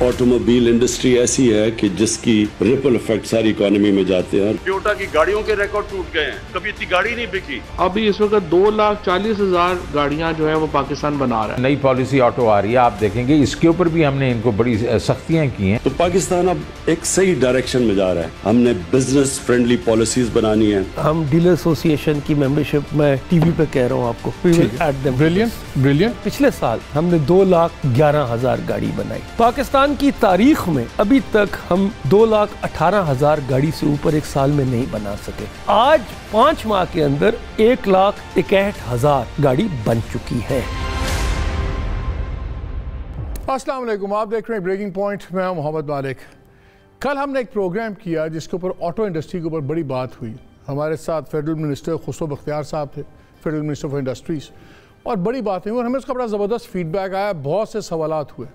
Automobile industry ऐसी है कि जिसकी रिपल इफेक्ट सारी इकोनॉमी में जाते हैं। टोयोटा की गाड़ियों के रिकॉर्ड टूट गए हैं, कभी इतनी गाड़ी नहीं बिकी। अभी इस वक्त 2,40,000 गाड़ियां जो है वो पाकिस्तान बना रहा है। नई पॉलिसी ऑटो आ रही है, आप देखेंगे इसके ऊपर भी हमने इनको बड़ी सख्तियां की हैं। तो पाकिस्तान अब एक सही डायरेक्शन में जा रहा है। हमने बिजनेस फ्रेंडली पॉलिसीज बनानी है। हम डीलर एसोसिएशन की मेंबरशिप मैं टीवी पे कह रहा हूँ आपको, ब्रिलियंट। पिछले साल हमने 2,11,000 गाड़ी बनाई। पाकिस्तान की तारीख में अभी तक हम 2,18,000 गाड़ी से ऊपर एक साल में नहीं बना सके। आज 5 माह के अंदर 1,61,000 गाड़ी बन चुकी है। अस्सलाम वालेकुम, आप देख रहे हैं ब्रेकिंग पॉइंट। मैं हूं मोहम्मद मालिक। कल हमने एक प्रोग्राम किया जिसके ऊपर ऑटो इंडस्ट्री के ऊपर बड़ी बात हुई। हमारे साथ फेडरल मिनिस्टर खुसरो बख्तियार साहब थे, फेडरल मिनिस्टर फॉर इंडस्ट्रीज़, और बड़ी बातें हुई और हमें उसका बड़ा ज़बरदस्त फीडबैक आया, बहुत से सवालात हुए।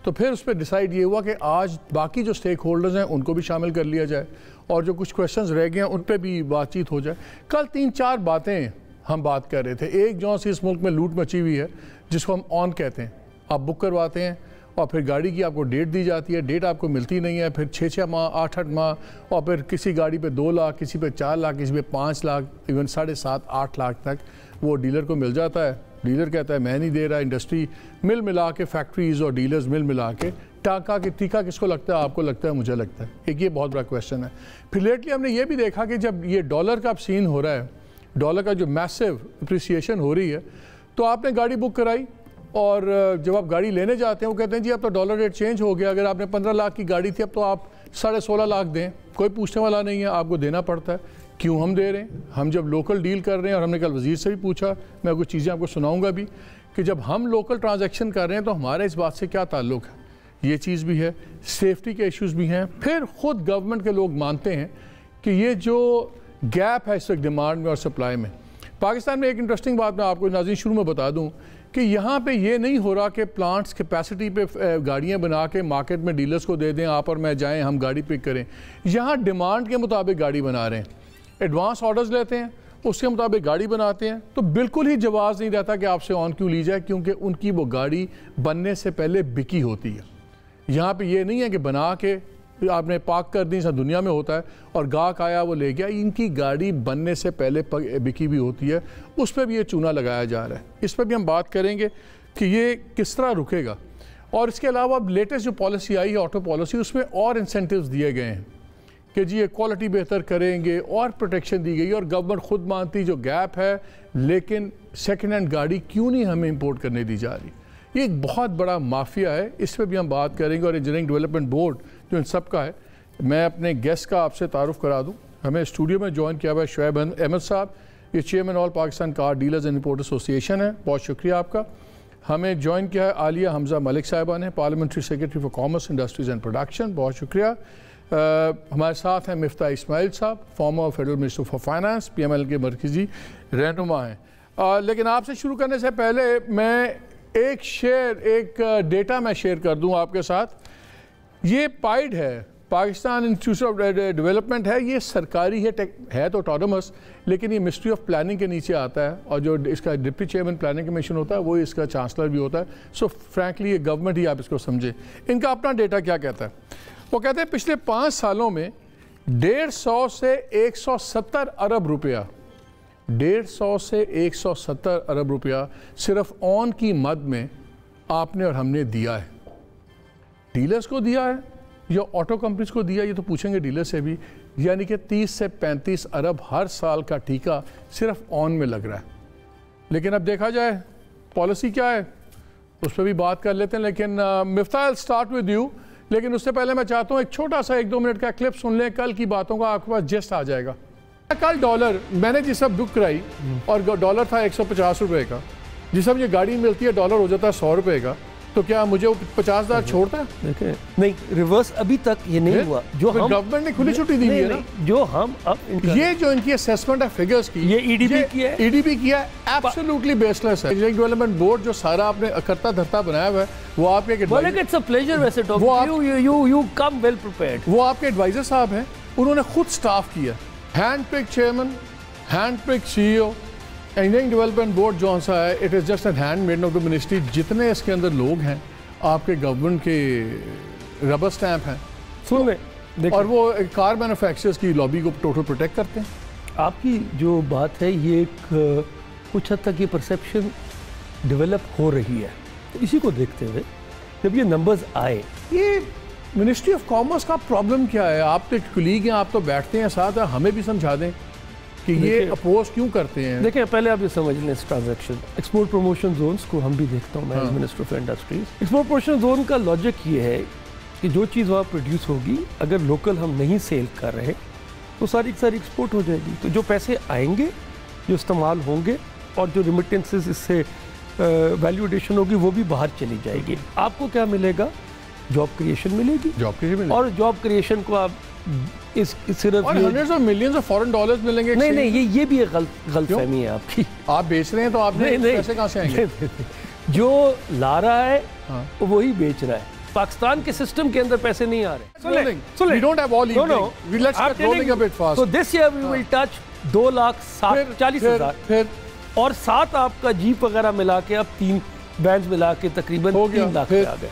तो फिर उस पर डिसाइड ये हुआ कि आज बाकी जो स्टेक होल्डर्स हैं उनको भी शामिल कर लिया जाए और जो कुछ क्वेश्चंस रह गए हैं उन पर भी बातचीत हो जाए। कल 3-4 बातें हम बात कर रहे थे। एक जो सी इस मुल्क में लूट मची हुई है जिसको हम ऑन कहते हैं। आप बुक करवाते हैं और फिर गाड़ी की आपको डेट दी जाती है, डेट आपको मिलती नहीं है, फिर 6-6 माह 8-8 माह, और फिर किसी गाड़ी पे 2 लाख, किसी पे 4 लाख, किसी पे 5 लाख, इवन 7.5-8 लाख तक वो डीलर को मिल जाता है। डीलर कहता है मैं नहीं दे रहा। इंडस्ट्री मिल मिला के, फैक्ट्रीज़ और डीलर्स मिल मिला के टाका कि टीका किसको लगता है? आपको लगता है, मुझे लगता है। एक ये बहुत बड़ा क्वेश्चन है। फिर लेटली हमने ये भी देखा कि जब ये डॉलर का अब सीन हो रहा है, डॉलर का जो मैसिव अप्रिसिएशन हो रही है, तो आपने गाड़ी बुक कराई और जब आप गाड़ी लेने जाते हैं वो कहते हैं जी अब तो डॉलर रेट चेंज हो गया। अगर आपने 15 लाख की गाड़ी थी अब तो आप 16.5 लाख दें। कोई पूछने वाला नहीं है, आपको देना पड़ता है। क्यों हम दे रहे हैं? हम जब लोकल डील कर रहे हैं, और हमने कल वज़ीर से भी पूछा, मैं कुछ चीज़ें आपको सुनाऊंगा भी, कि जब हम लोकल ट्रांजैक्शन कर रहे हैं तो हमारा इस बात से क्या ताल्लुक़ है। ये चीज़ भी है, सेफ्टी के इश्यूज़ भी हैं। फिर ख़ुद गवर्नमेंट के लोग मानते हैं कि ये जो गैप है इस वक्त डिमांड में और सप्लाई में, पाकिस्तान में एक इंटरेस्टिंग बात मैं आपको नाज़रीन शुरू में बता दूँ कि यहाँ पे ये नहीं हो रहा कि प्लांट्स कैपेसिटी पे गाड़ियाँ बना के मार्केट में डीलर्स को दे दें, आप और मैं जाएं हम गाड़ी पिक करें। यहाँ डिमांड के मुताबिक गाड़ी बना रहे हैं, एडवांस ऑर्डर्स लेते हैं, उसके मुताबिक गाड़ी बनाते हैं। तो बिल्कुल ही जवाज़ नहीं रहता कि आपसे ऑन क्यों ली जाए, क्योंकि उनकी वो गाड़ी बनने से पहले बिकी होती है। यहाँ पे ये नहीं है कि बना के आपने पार्क कर दी, सब दुनिया में होता है, और गाहक आया वो ले गया। इनकी गाड़ी बनने से पहले बिकी भी होती है, उस पर भी ये चूना लगाया जा रहा है। इस पर भी हम बात करेंगे कि ये किस तरह रुकेगा। और इसके अलावा अब लेटेस्ट जो पॉलिसी आई है, ऑटो पॉलिसी, उसमें और इंसेंटिव्स दिए गए हैं कि जी ये क्वालिटी बेहतर करेंगे और प्रोटेक्शन दी गई। और गवर्नमेंट खुद मानती जो गैप है, लेकिन सेकेंड हैंड गाड़ी क्यों नहीं हमें इम्पोर्ट करने दी जा रही। ये एक बहुत बड़ा माफिया है, इस पर भी हम बात करेंगे। और इंजीनियरिंग डेवलपमेंट बोर्ड जो इन सब का है, मैं अपने गेस्ट का आपसे तारुफ करा दूं। हमें स्टूडियो में ज्वाइन किया हुआ है शुएब अहमद साहब, ये chairman all Pakistan car dealers and import association है, बहुत शुक्रिया आपका। हमें ज्वाइन किया है आलिया हमजा मलिक साहिबा ने, parliamentary secretary for commerce industries and production, बहुत शुक्रिया। हमारे साथ हैं मिफ्ता इस्माइल साहब, farmer federal minister for finance, PML के मरकज़ी रहनुमा हैं। लेकिन आपसे शुरू करने से पहले मैं एक डेटा मैं शेयर कर दूं आपके साथ। ये पाइड है, पाकिस्तान इंस्टीट्यूट ऑफ डेवलपमेंट है, ये सरकारी है तो ऑटोनमस, लेकिन ये मिनिस्ट्री ऑफ प्लानिंग के नीचे आता है, और जो इसका डिप्टी चेयरमैन प्लानिंग कमीशन होता है वो इसका चांसलर भी होता है। सो फ्रैंकली ये गवर्नमेंट ही, आप इसको समझें। इनका अपना डेटा क्या कहता है? वो कहते हैं पिछले 5 सालों में 150 से 170 अरब रुपया, 150 से 170 अरब रुपया सिर्फ ऑन की मद में आपने और हमने दिया है। डीलर्स को दिया है या ऑटो कंपनीज को दिया, ये तो पूछेंगे डीलर से भी। यानी कि 30 से 35 अरब हर साल का टीका सिर्फ ऑन में लग रहा है। लेकिन अब देखा जाए पॉलिसी क्या है, उस पर भी बात कर लेते हैं। लेकिन Miftah, I start with you. लेकिन उससे पहले मैं चाहता हूँ एक छोटा सा 1-2 मिनट का क्लिप सुन लें कल की बातों का, आपके पास जेस्ट आ जाएगा। कल डॉलर मैंने जिस सब बुक कराई और डॉलर था 150 रुपये का, जिस सब ये गाड़ी मिलती है डॉलर हो जाता है 100 रुपये का, तो क्या मुझे वो 50,000 छोड़ता है? देखिए नहीं, रिवर्स अभी तक ये नहीं हुआ। जो हम गवर्नमेंट ने खुली छुट्टी दी है ना, जो हम अब ये जो इनकी असेसमेंट है फिगर्स की, ये ईडीबी की है, एब्सोल्युटली बेसलेस है। इंजीनियरिंग डेवलपमेंट बोर्ड जो सारा आपने करता धरता बनाया हुआ है, वो आपके इट्स अ प्लेजर वैसे talk you come well prepared. वो आपके एडवाइजर साहब हैं, उन्होंने खुद स्टाफ किया, hand pick chairman, hand pick CEO। Engineering development board जो सा है, it is just an hand made of the ministry. जितने इसके अंदर लोग हैं आपके गवर्नमेंट के रबर स्टैंप हैं, सुन लें, और वो कार मैन्युफैक्चरर्स की लॉबी को टोटल प्रोटेक्ट करते हैं। आपकी जो बात है ये एक कुछ हद तक ये परसेप्शन डेवलप हो रही है। तो इसी को देखते हुए जब ये नंबर्स आए, ये मिनिस्ट्री ऑफ कॉमर्स का प्रॉब्लम क्या है? आप तो कुलीग हैं, आप तो बैठते हैं साथ, हमें भी समझा दें कि ये अपोज क्यों करते हैं। देखिए पहले आप ये समझ लें, इस ट्रांजैक्शन एक्सपोर्ट प्रमोशन जोन्स को हम भी देखता हूँ मैं as minister of industries. Export promotion zone का लॉजिक ये है कि जो चीज़ वहाँ प्रोड्यूस होगी, अगर लोकल हम नहीं सेल कर रहे तो सारी की सारी एक्सपोर्ट हो जाएगी। तो जो पैसे आएंगे, जो इस्तेमाल होंगे और जो रिमिटेंसेस इससे वैल्यू एडिशन होगी वो भी बाहर चली जाएगी। आपको क्या मिलेगा? जॉब क्रिएशन मिलेगी। जॉब क्रिएशन और जॉब क्रिएशन को आप इस सिर्फ hundreds of millions of foreign dollars मिलेंगे। नहीं, ये भी एक गलतफहमी है आपकी। आप बेच रहे हैं तो आप पैसे कहाँ से आएंगे? जो ला रहा है वही बेच रहा है। पाकिस्तान के सिस्टम के अंदर पैसे नहीं आ रहे। We don't have all evening. Let's get rolling a bit fast. So this year we will touch 2,40,000 फिर और साथ आपका जीप वगैरह मिला के अब 3 बैंड मिला के तकरीबन 3 लाख पे आ गए।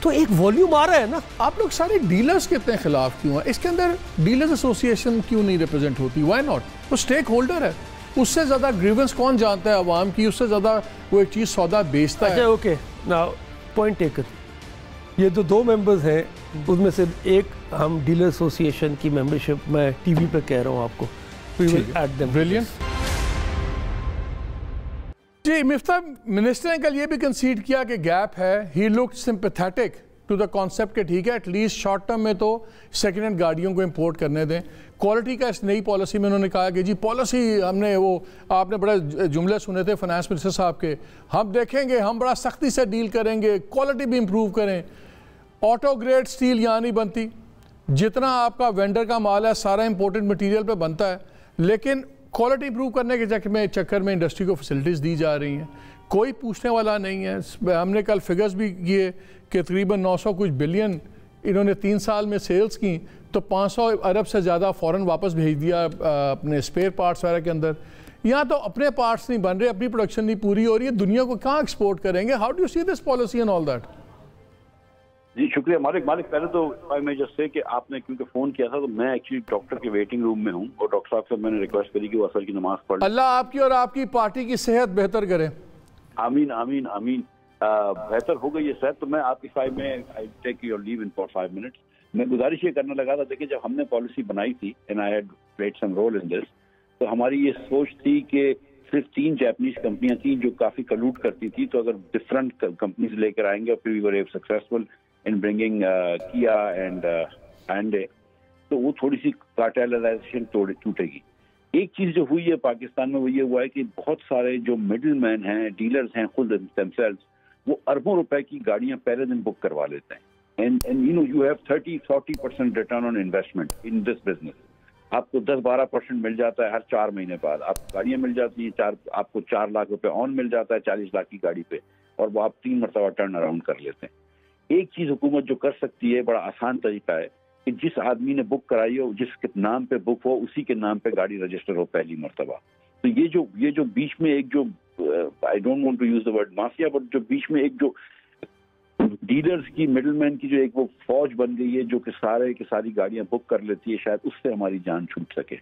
तो एक वॉल्यूम आ रहा है ना। आप लोग सारे डीलर्स के इतने खिलाफ क्यों हैं? इसके अंदर डीलर्स एसोसिएशन क्यों नहीं रिप्रेजेंट होती? Why not? वो स्टेक होल्डर है, उससे ज्यादा ग्रीवेंस कौन जानता है अवाम की, उससे ज्यादा वो एक चीज सौदा बेचता है। अच्छा ओके, नाउ पॉइंट टेकन। ये जो 2 मेंबर्स हैं उसमें से एक हम डीलर एसोसिएशन की मेंबरशिप मैं टीवी पे कह रहा हूँ आपको, we will add them. Brilliant. जी मिफ्ता, मिनिस्टर ने कल ये भी कंसीड किया कि गैप है। He looked sympathetic to the concept के ठीक है, एटलीस्ट शॉर्ट टर्म में तो सेकेंड हैंड गाड़ियों को इंपोर्ट करने दें। क्वालिटी का इस नई पॉलिसी में उन्होंने कहा कि जी पॉलिसी हमने वो, आपने बड़े जुमले सुने थे फाइनेंस मिनिस्टर साहब के, हम देखेंगे, हम बड़ा सख्ती से डील करेंगे, क्वालिटी भी इंप्रूव करें। ऑटो ग्रेड स्टील यहाँ नहीं बनती, जितना आपका वेंडर का माल है सारा इंपोर्टेड मटेरियल पे बनता है, लेकिन क्वालिटी इंप्रूव करने के चक्कर में इंडस्ट्री को फैसिलिटीज़ दी जा रही हैं, कोई पूछने वाला नहीं है। हमने कल फिगर्स भी किए कि तकरीबन 900 कुछ बिलियन इन्होंने 3 साल में सेल्स की, तो 500 अरब से ज़्यादा फ़ौरन वापस भेज दिया अपने स्पेयर पार्ट्स वगैरह के अंदर। यहाँ तो अपने पार्ट्स नहीं बन रहे, अपनी प्रोडक्शन नहीं पूरी हो रही है, दुनिया को कहाँ एक्सपोर्ट करेंगे? How do you see this policy and all that? जी शुक्रिया मालिक। पहले तो मैं जस्ट से कि आपने क्योंकि फ़ोन किया था, तो मैं एक्चुअली डॉक्टर के वेटिंग रूम में हूँ और डॉक्टर साहब से मैंने रिक्वेस्ट करी कि वो असर की नमाज पढ़। अल्लाह आपकी और आपकी पार्टी की सेहत बेहतर करे। आमीन आमीन आमीन। बेहतर हो गई है सेहत। तो मैं आपकी साइड में I take your leave in for 5 minutes. मैं गुजारिश ये करने लगा था, देखिए जब हमने पॉलिसी बनाई थी and I had played some role in this, तो हमारी ये सोच थी कि सिर्फ 3 जापानीज कंपनियां थी जो काफ़ी कलूट करती थी, तो अगर डिफरेंट कंपनीज लेकर आएंगे और फिर we were successful in bringing किया एंड Hyundai, तो वो थोड़ी सी कार्टेलाइजेशन टूटेगी। एक चीज जो हुई है पाकिस्तान में वो ये हुआ है कि बहुत सारे जो मिडिल मैन हैं, डीलर्स हैं खुद themselves, वो अरबों रुपए की गाड़ियां पहले दिन बुक करवा लेते हैं। And you know you have 30-40% return on investment in this business. आपको 10-12% मिल जाता है हर 4 महीने बाद। आपको गाड़ियां मिल जाती हैं, आपको 4 लाख रुपए ऑन मिल जाता है 40 लाख की गाड़ी पे, और वो आप 3 मरतबा टर्न अराउंड कर लेते हैं। एक चीज हुकूमत जो कर सकती है, बड़ा आसान तरीका है कि जिस आदमी ने बुक कराई हो, जिसके नाम पे बुक हो, उसी के नाम पे गाड़ी रजिस्टर हो पहली मरतबा। तो ये जो बीच में एक जो I don't want to use the word mafia, but जो बीच में एक जो डीलर्स की, मिडलमैन की जो एक वो फौज बन गई है जो कि सारे की सारी गाड़ियां बुक कर लेती है, शायद उससे हमारी जान छूट सके।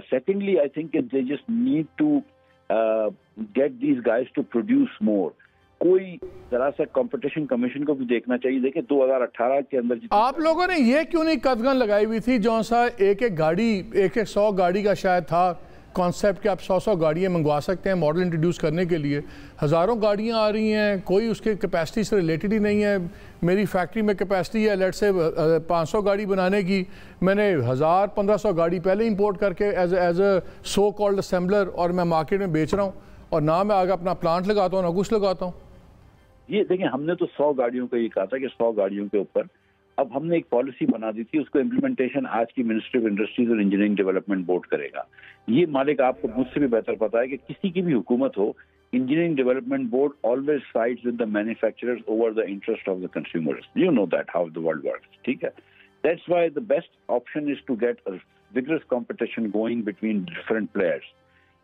Secondly I think they just need to get these guys to produce more. कोई जरा सा कंपटीशन कमीशन को भी देखना चाहिए। देखिए 2018 के अंदर आप लोगों ने ये क्यों नहीं कदगन लगाई हुई थी, जो सा एक 100 गाड़ी का शायद था कॉन्सेप्ट कि आप 100 गाड़ियाँ मंगवा सकते हैं मॉडल इंट्रोड्यूस करने के लिए। हज़ारों गाड़ियाँ आ रही हैं, कोई उसके कैपेसिटी से रिलेटेड ही नहीं है। मेरी फैक्ट्री में कैपेसिटी है लेट से 500 गाड़ी बनाने की, मैंने 1000-1500 गाड़ी पहले इंपोर्ट करके as a so called assembler और मैं मार्केट में बेच रहा हूँ, और ना मैं आगे अपना प्लांट लगाता हूँ ना कुछ लगाता हूँ। ये देखिए हमने तो 100 गाड़ियों का ये कहा था कि 100 गाड़ियों के ऊपर अब हमने एक पॉलिसी बना दी थी, उसको इम्प्लीमेंटेशन आज की मिनिस्ट्री ऑफ इंडस्ट्रीज और इंजीनियरिंग डेवलपमेंट बोर्ड करेगा। ये मालिक आपको मुझसे भी बेहतर पता है कि किसी की भी हुकूमत हो, engineering development board always sides with the manufacturers over the interest of the consumers. You know that how the world works, ठीक है। That's why the best option is to get a vigorous competition going between different players.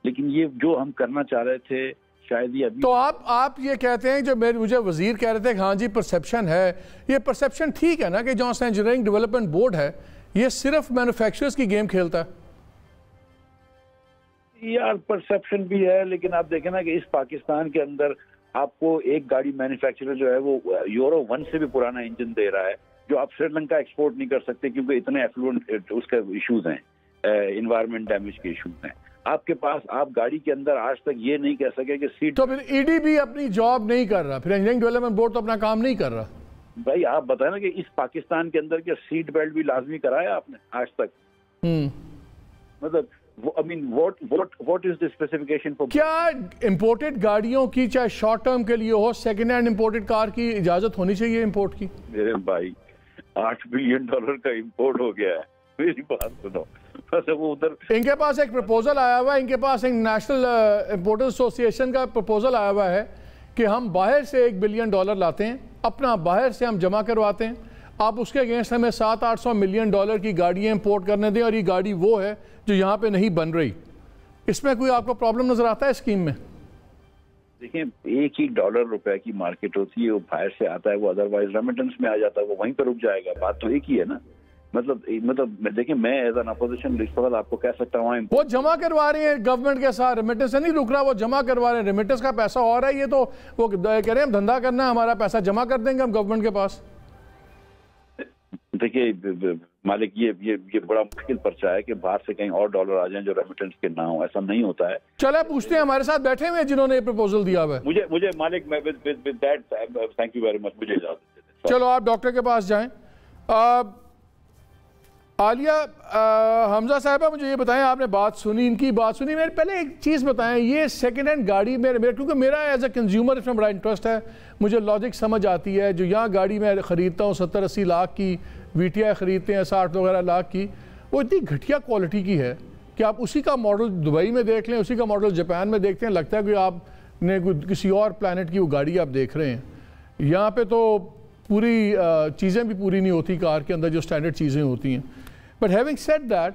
लेकिन ये जो हम करना चाह रहे थे शायद ही अभी। तो आप ये कहते हैं, जो मुझे वजीर कह रहे थे कि हाँ जी परसेप्शन है, ये परसेप्शन ठीक है ना कि जॉनसन इंजीनियरिंग डेवलपमेंट बोर्ड है ये सिर्फ मैन्युफैक्चरर्स की गेम खेलता है? यार परसेप्शन भी है, लेकिन आप देखें ना कि इस पाकिस्तान के अंदर आपको एक गाड़ी मैन्युफैक्चरर जो है वो यूरो 1 से भी पुराना इंजन दे रहा है, जो आप श्रीलंका एक्सपोर्ट नहीं कर सकते क्योंकि इतने एफ्लुएंट उसके इश्यूज हैं, इन्वायरमेंट डैमेज के इश्यूज हैं। आपके पास आप गाड़ी के अंदर आज तक ये नहीं कह सके कि सीट। तो फिर ईडीबी अपनी जॉब नहीं कर रहा, फिर इंजीनियरिंग डेवलपमेंट बोर्ड तो अपना काम नहीं कर रहा। भाई आप बताए ना कि इस पाकिस्तान के अंदर क्या सीट बेल्ट भी लाजमी कराया आपने आज तक? मतलब I mean what is the specification for? क्या इंपोर्टेड गाड़ियों की चाहे शॉर्ट टर्म के लिए हो, सेकंड हैंड इंपोर्टेड कार की इजाजत होनी चाहिए इंपोर्ट की? मेरे भाई $8 बिलियन का इंपोर्ट हो गया है, मेरी बात सुनो। वो उधर इनके पास एक प्रपोजल आया हुआ है, इनके पास एक नेशनल इंपोर्टर्स एसोसिएशन का प्रपोजल आया हुआ है कि हम बाहर से $1 बिलियन लाते हैं, अपना बाहर से हम जमा करवाते हैं, आप उसके अगेंस्ट हमें $700-800 मिलियन की गाड़ियाँ इंपोर्ट करने दें, और ये गाड़ी वो है जो यहाँ पे नहीं बन रही। इसमें कोई आपको प्रॉब्लम नजर आता है स्कीम में? देखिए, एक ही $1 की मार्केट होती है, वो बाहर से आता है, वो अदरवाइज रेमिटेंस में आ जाता है, वो वहीं पर रुक जाएगा। बात तो एक ही है ना। मतलब देखिए, मैं एज एन अपोजिशन इस वक्त आपको कह सकता हूँ वो जमा करवा रहे हैं गवर्नमेंट के साथ, रेमिटेंस से नहीं रुक रहा, वो जमा करवा रहे हैं, रेमिटेंस का पैसा हो रहा है। ये तो वो कह रहे हैं हम धंधा करना है, हमारा पैसा जमा कर देंगे हम गवर्नमेंट के पास। देखिए मालिक, ये बड़ा मुश्किल पर्चा है कि बाहर से कहीं और डॉलर आ जाएं जो रेमिटेंस के ना हो, ऐसा नहीं होता है। चलो पूछते हैं, हमारे साथ बैठे हुए हैं जिन्होंने ये प्रपोजल दिया हुआ है। मुझे मालिक, मैं with that thank you very much, मुझे इजाजत दे। चलो आप डॉक्टर के पास जाएं। आलिया हमजा साहबा, मुझे ये बताएं, आपने बात सुनी, इनकी बात सुनी, मेरे पहले एक चीज़ बताएं, ये सेकेंड हैंड गाड़ी मेरे क्योंकि मेरा एज ए कंज्यूमर इसमें बड़ा इंटरेस्ट है, मुझे लॉजिक समझ आती है। जो यहाँ गाड़ी मैं ख़रीदता हूँ 70-80 लाख की, VTI ख़रीदते हैं 60 वगैरह लाख की, वो इतनी घटिया क्वालिटी की है कि आप उसी का मॉडल दुबई में देख लें, उसी का मॉडल जापान में देखते हैं, लगता है कि आपने किसी और प्लानट की वो गाड़ी आप देख रहे हैं। यहाँ पे तो पूरी चीज़ें भी पूरी नहीं होती कार के अंदर, जो स्टैंडर्ड चीज़ें होती हैं। But having said that,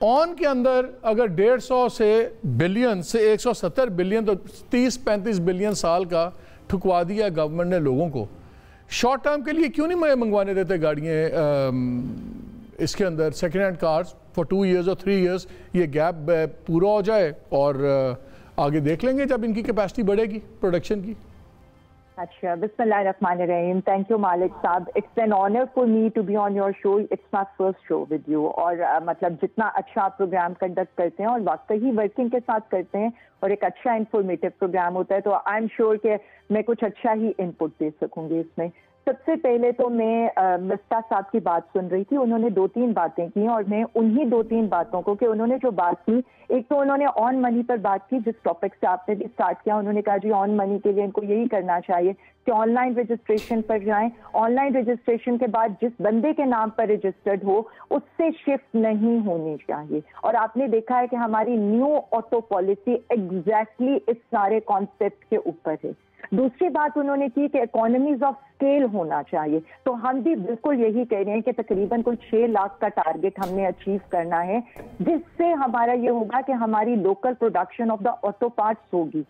on के अंदर अगर 150 से बिलियन से 170 बिलियन, तो 30-35 बिलियन साल का ठुकवा दिया गवर्नमेंट ने लोगों को। शॉर्ट टर्म के लिए क्यों नहीं मंगवाने देते गाड़ियाँ इसके अंदर, second hand cars for 2 years और 3 ईयर्स, ये गैप पूरा हो जाए और आगे देख लेंगे जब इनकी कैपेसिटी बढ़ेगी प्रोडक्शन की। अच्छा, बिस्मिल्लाहिर्रहमानिर्रहीम। थैंक यू मालिक साहब, it's an honour for me to be on your show, it's my first show with you. और मतलब जितना अच्छा आप प्रोग्राम कंडक्ट करते हैं और वाकई वर्किंग के साथ करते हैं और एक अच्छा इंफॉर्मेटिव प्रोग्राम होता है, तो आई एम श्योर कि मैं कुछ अच्छा ही इनपुट दे सकूंगी इसमें। सबसे पहले तो मैं मिफ्ता साहब की बात सुन रही थी, उन्होंने 2-3 बातें की और मैं उन्हीं 2-3 बातों को, कि उन्होंने जो बात की, एक तो उन्होंने ऑन मनी पर बात की, जिस टॉपिक से आपने भी स्टार्ट किया। उन्होंने कहा जी ऑन मनी के लिए इनको यही करना चाहिए कि ऑनलाइन रजिस्ट्रेशन पर जाएं, ऑनलाइन रजिस्ट्रेशन के बाद जिस बंदे के नाम पर रजिस्टर्ड हो उससे शिफ्ट नहीं होनी चाहिए। और आपने देखा है कि हमारी न्यू ऑटो पॉलिसी एग्जैक्टली इस सारे कॉन्सेप्ट के ऊपर है। दूसरी बात उन्होंने की कि इकोनॉमीज ऑफ स्केल होना चाहिए, तो हम भी बिल्कुल यही कह रहे हैं कि तकरीबन कुल 6 लाख का टारगेट हमने अचीव करना है, जिससे हमारा ये होगा कि हमारी local production of the auto parts होगी।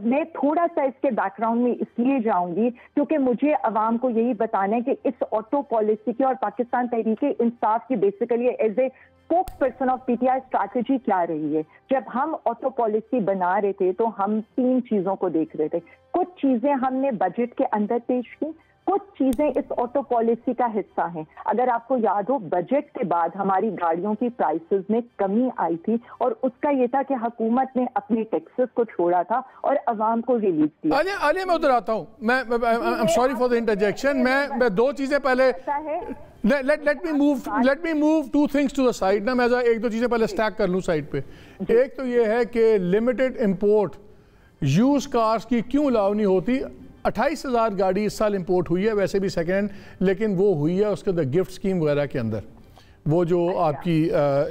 मैं थोड़ा सा इसके बैकग्राउंड में इसलिए जाऊंगी क्योंकि मुझे अवाम को यही बताना है कि इस ऑटो पॉलिसी की और पाकिस्तान तहरीक इंसाफ की basically as a spokesperson of PTI strategy क्या रही है। जब हम ऑटो पॉलिसी बना रहे थे तो हम 3 चीजों को देख रहे थे। कुछ चीजें हमने बजट के अंदर पेश की, कुछ चीजें इस ऑटो पॉलिसी का हिस्सा हैं। अगर आपको याद हो, बजट के बाद हमारी गाड़ियों की प्राइसेस में कमी आई थी और उसका ये था कि हुकूमत ने अपने टैक्सेस को छोड़ा था और अवाम को रिलीफ दिया। अली मैं उधर आता हूँ, मैं I am sorry for the interjection, मैं 2 चीजें पहले let me move 2 things to the side ना, मैं 1-2 चीजें पहले स्टैक कर लूँ साइड पे। एक तो ये है कि लिमिटेड इंपोर्ट यूज कार्स की क्यों अलाउ नहीं होती। 28,000 गाड़ी इस साल इंपोर्ट हुई है, वैसे भी सेकेंड हैंड, लेकिन वो हुई है उसके अंदर गिफ्ट स्कीम वगैरह के अंदर, वो जो आपकी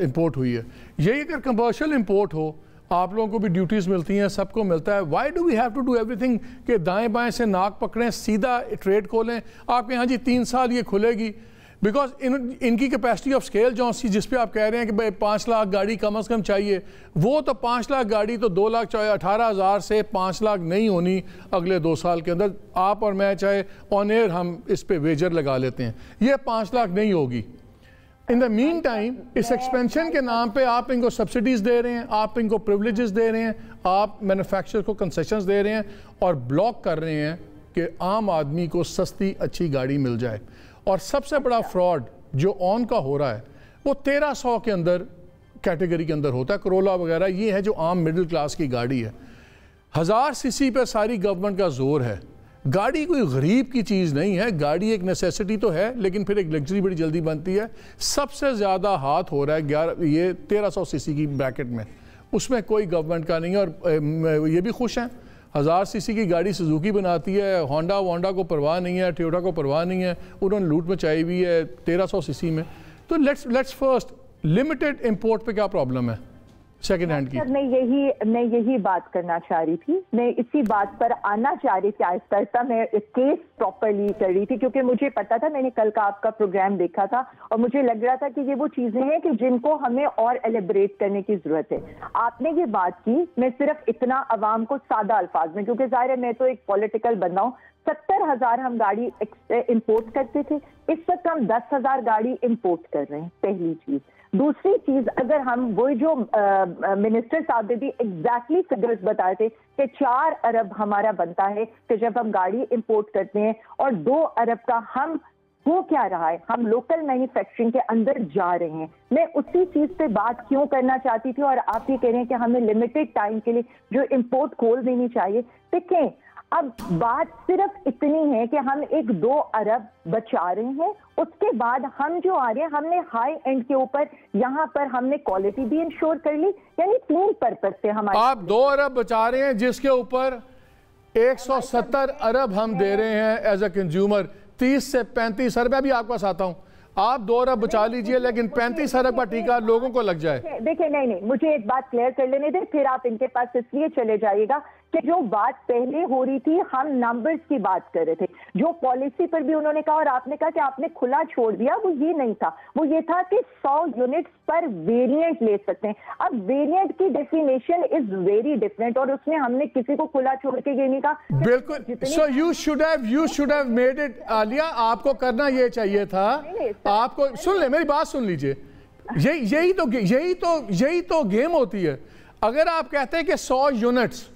इंपोर्ट हुई है। यही अगर कमर्शियल इंपोर्ट हो, आप लोगों को भी ड्यूटीज़ मिलती हैं, सबको मिलता है। Why do we have to do everything कि दाएं बाएं से नाक पकड़ें, सीधा ट्रेड खोलें। आपके यहाँ जी 3 साल ये खुलेगी, बिकॉज इनकी कैपेसिटी ऑफ स्केल जो सी जिस पे आप कह रहे हैं कि भाई 5 लाख गाड़ी कम से कम चाहिए, वो तो 5 लाख गाड़ी तो 2 लाख 18,000 से 5 लाख नहीं होनी अगले 2 साल के अंदर। आप और मैं चाहे ऑन एयर हम इस पे वेजर लगा लेते हैं, ये 5 लाख नहीं होगी। इन द मीन टाइम इस एक्सपेंशन के नाम पे आप इनको सब्सिडीज़ दे रहे हैं, आप इनको प्रिविलेजेस दे रहे हैं, आप मैन्युफैक्चरर को कंसेशंस दे रहे हैं और ब्लॉक कर रहे हैं कि आम आदमी को सस्ती अच्छी गाड़ी मिल जाए। और सबसे बड़ा फ्रॉड जो ऑन का हो रहा है वो 1300 के अंदर कैटेगरी के अंदर होता है। करोला वगैरह ये है जो आम मिडिल क्लास की गाड़ी है। 1000 सीसी पे सारी गवर्नमेंट का जोर है। गाड़ी कोई गरीब की चीज़ नहीं है, गाड़ी एक नेसेसिटी तो है लेकिन फिर एक लग्जरी बड़ी जल्दी बनती है। सबसे ज़्यादा हाथ हो रहा है ये 1300 सीसी की ब्रैकेट में, उसमें कोई गवर्नमेंट का नहीं है। और ये भी खुश हैं, 1000 सीसी की गाड़ी सुजुकी बनाती है, होंडा को परवाह नहीं है, टोयोटा को परवाह नहीं है, उन्होंने लूट मचाई हुई है 1300 सीसी में। तो लेट्स फर्स्ट लिमिटेड इंपोर्ट पे क्या प्रॉब्लम है सेकेंड हैंड की? मैं यही बात करना चाह रही थी, मैं इसी बात पर आना चाह रही थी। आहिस्ता मैं केस प्रॉपरली कर रही थी क्योंकि मुझे पता था, मैंने कल का आपका प्रोग्राम देखा था और मुझे लग रहा था कि ये वो चीजें हैं कि जिनको हमें और एलिब्रेट करने की जरूरत है। आपने ये बात की, मैं सिर्फ इतना अवाम को सादा अल्फाज में, क्योंकि जाहिर है मैं तो एक पॉलिटिकल बंदा हूँ, 70,000 हम गाड़ी इंपोर्ट करते थे, इस वक्त हम 10,000 गाड़ी इंपोर्ट कर रहे हैं, पहली चीज। दूसरी चीज, अगर हम वो जो मिनिस्टर साहब ने भी एग्जैक्टली फिगर्स बताए थे कि 4 अरब हमारा बनता है कि जब हम गाड़ी इंपोर्ट करते हैं और 2 अरब का हम हो क्या रहा है, हम लोकल मैन्युफैक्चरिंग के अंदर जा रहे हैं। मैं उसी चीज पे बात क्यों करना चाहती थी और आप ये कह रहे हैं कि हमें लिमिटेड टाइम के लिए जो इंपोर्ट खोल देनी चाहिए। देखें, अब बात सिर्फ इतनी है कि हम 1-2 अरब बचा रहे हैं, उसके बाद हम जो आ रहे हैं हमने हाई एंड के ऊपर यहाँ पर हमने क्वालिटी भी इंश्योर कर ली, यानी 3 पर्पज से हमारे। आप 2 अरब बचा रहे हैं जिसके ऊपर 170 अरब हम दे रहे हैं एज अ कंज्यूमर। 30 से 35 अरब, मैं भी आपके पास आता हूँ, आप 2 अरब बचा लीजिए लेकिन 35 अरब का टीका लोगों को लग जाए। देखिए नहीं, मुझे एक बात क्लियर कर लेने दें, फिर आप इनके पास इसलिए चले जाइएगा कि जो बात पहले हो रही थी, हम नंबर्स की बात कर रहे थे, जो पॉलिसी पर भी उन्होंने कहा और आपने कहा कि आपने खुला छोड़ दिया, वो ये नहीं था, वो ये था कि 100 यूनिट्स पर वेरिएंट ले सकते हैं। अब वेरिएंट की डेफिनेशन इज वेरी डिफरेंट और उसमें हमने किसी को खुला छोड़ के ये नहीं कहा। बिल्कुल, so you should have made it Alia, आपको करना ये चाहिए था। आपको सुन ले, मेरी बात सुन लीजिए, यही तो गेम होती है। अगर आप कहते हैं कि 100 यूनिट्स,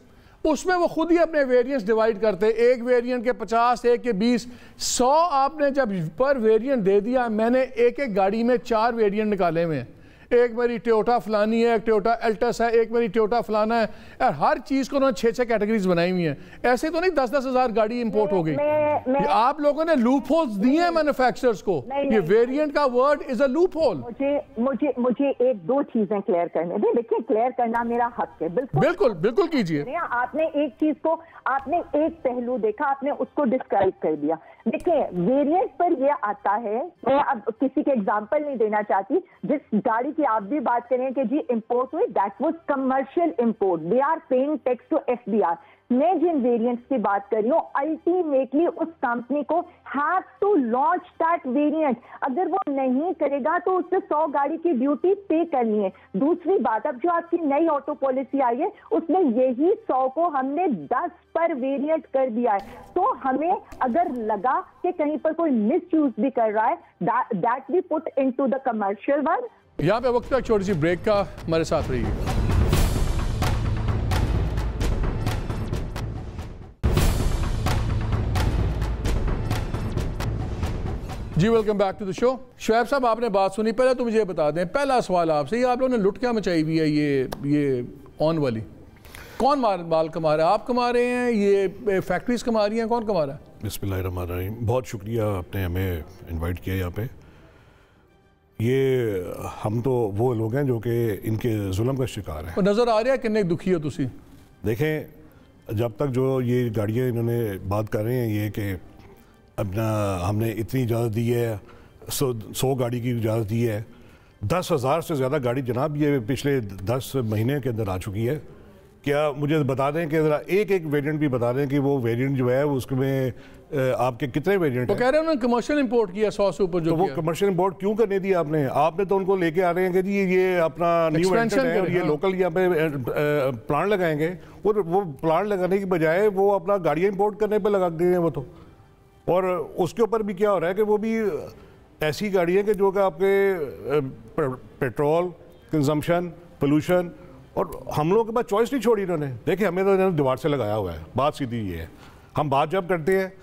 उसमें वो खुद ही अपने वेरिएंट्स डिवाइड करते हैं, एक वेरिएंट के 50, एक के 20, 100 आपने जब पर वेरिएंट दे दिया। मैंने एक गाड़ी में 4 वेरिएंट निकाले हुए हैं, एक मेरी टोयोटा फलानी है, एक टोयोटा एल्टस है, एक मेरी टोयोटा फलाना है, और हर चीज को उन्होंने 6-6 कैटेगरीज बनाई हुई हैं। ऐसे तो नहीं 10-10 हज़ार गाड़ी इंपोर्ट हो गई। आप लोगों ने लूप होल्स दिए हैं मैन्युफैक्चरर्स को। ये वेरिएंट का word is a loop hole. मुझे 1-2 चीजें क्लियर करने दें। देखिए, क्लियर करना मेरा हक है, बिल्कुल कीजिए। आपने एक चीज को, आपने एक पहलू देखा, आपने उसको डिस्क्राइब कर दिया। देखिए, वेरिएंट पर यह आता है, मैं अब किसी के एग्जांपल नहीं देना चाहती, जिस गाड़ी की आप भी बात करें कि जी इंपोर्ट हुई, that was commercial import, they are paying tax to FBR. मैं जिन वेरिएंट्स की बात कर रही हूँ, अल्टीमेटली उस कंपनी को have to launch that variant. अगर वो नहीं करेगा तो उससे 100 गाड़ी की ड्यूटी पे करनी है। दूसरी बात, अब जो आपकी नई ऑटो पॉलिसी आई है, उसमें यही 100 को हमने 10 पर वेरिएंट कर दिया है। तो हमें अगर लगा कि कहीं पर कोई मिसयूज भी कर रहा है, that we put into the commercial one. यहाँ पे वक्त एक छोटी सी ब्रेक का, हमारे साथ रहिए। जी welcome back to the show. Shoaib साहब, आपने बात सुनी, पहले तो मुझे ये बता दें, पहला सवाल आपसे, ये आप लोगों ने लुट क्या मचाई हुई है ये ऑन वाली? कौन माल कमा रहा है? आप कमा रहे हैं, ये फैक्ट्रीज कमा रही हैं, कौन कमा रहा है? बिस्मिल्लाहिर्रहमानिर्रहीम। बहुत शुक्रिया, आपने हमें इनवाइट किया यहाँ पे। ये हम तो वो लोग हैं जो कि इनके जुल्म का शिकार हैं। नज़र आ रहा है कितने दुखी हो तुसी? देखें, जब तक जो ये गाड़ियाँ इन्होंने बात कर रहे हैं, ये कि अपना हमने इतनी इजाज़त दी है, 100 गाड़ी की इजाज़त दी है, 10,000 से ज़्यादा गाड़ी जनाब ये पिछले 10 महीने के अंदर आ चुकी है। क्या मुझे बता दें कि ज़रा एक वेरिएंट भी बता दें कि वो वेरिएंट जो है उसमें आपके कितने वेरिएंट वो कह रहे हैं उन्होंने कमर्शियल इंपोर्ट किया 100 से ऊपर, जो तो वो कमर्शियल इंपोर्ट क्यों करने दिया आपने? आपने तो उनको लेके आ रहे हैं कि जी ये अपना न्यू एंट्रेंट है और ये लोकल यहाँ पे प्लांट लगाएंगे, और वो प्लांट लगाने की बजाय वो अपना गाड़ियाँ इंपोर्ट करने पे लगा गए हैं वो तो। और उसके ऊपर भी क्या हो रहा है कि वो भी ऐसी गाड़ियाँ कि जो कि आपके पेट्रोल कंजम्पशन, पोल्यूशन, और हम लोगों के पास चॉइस नहीं छोड़ी इन्होंने। देखिए हमें तो इन्होंने दीवार से लगाया हुआ है, बात सीधी ये है। हम बात जब करते हैं,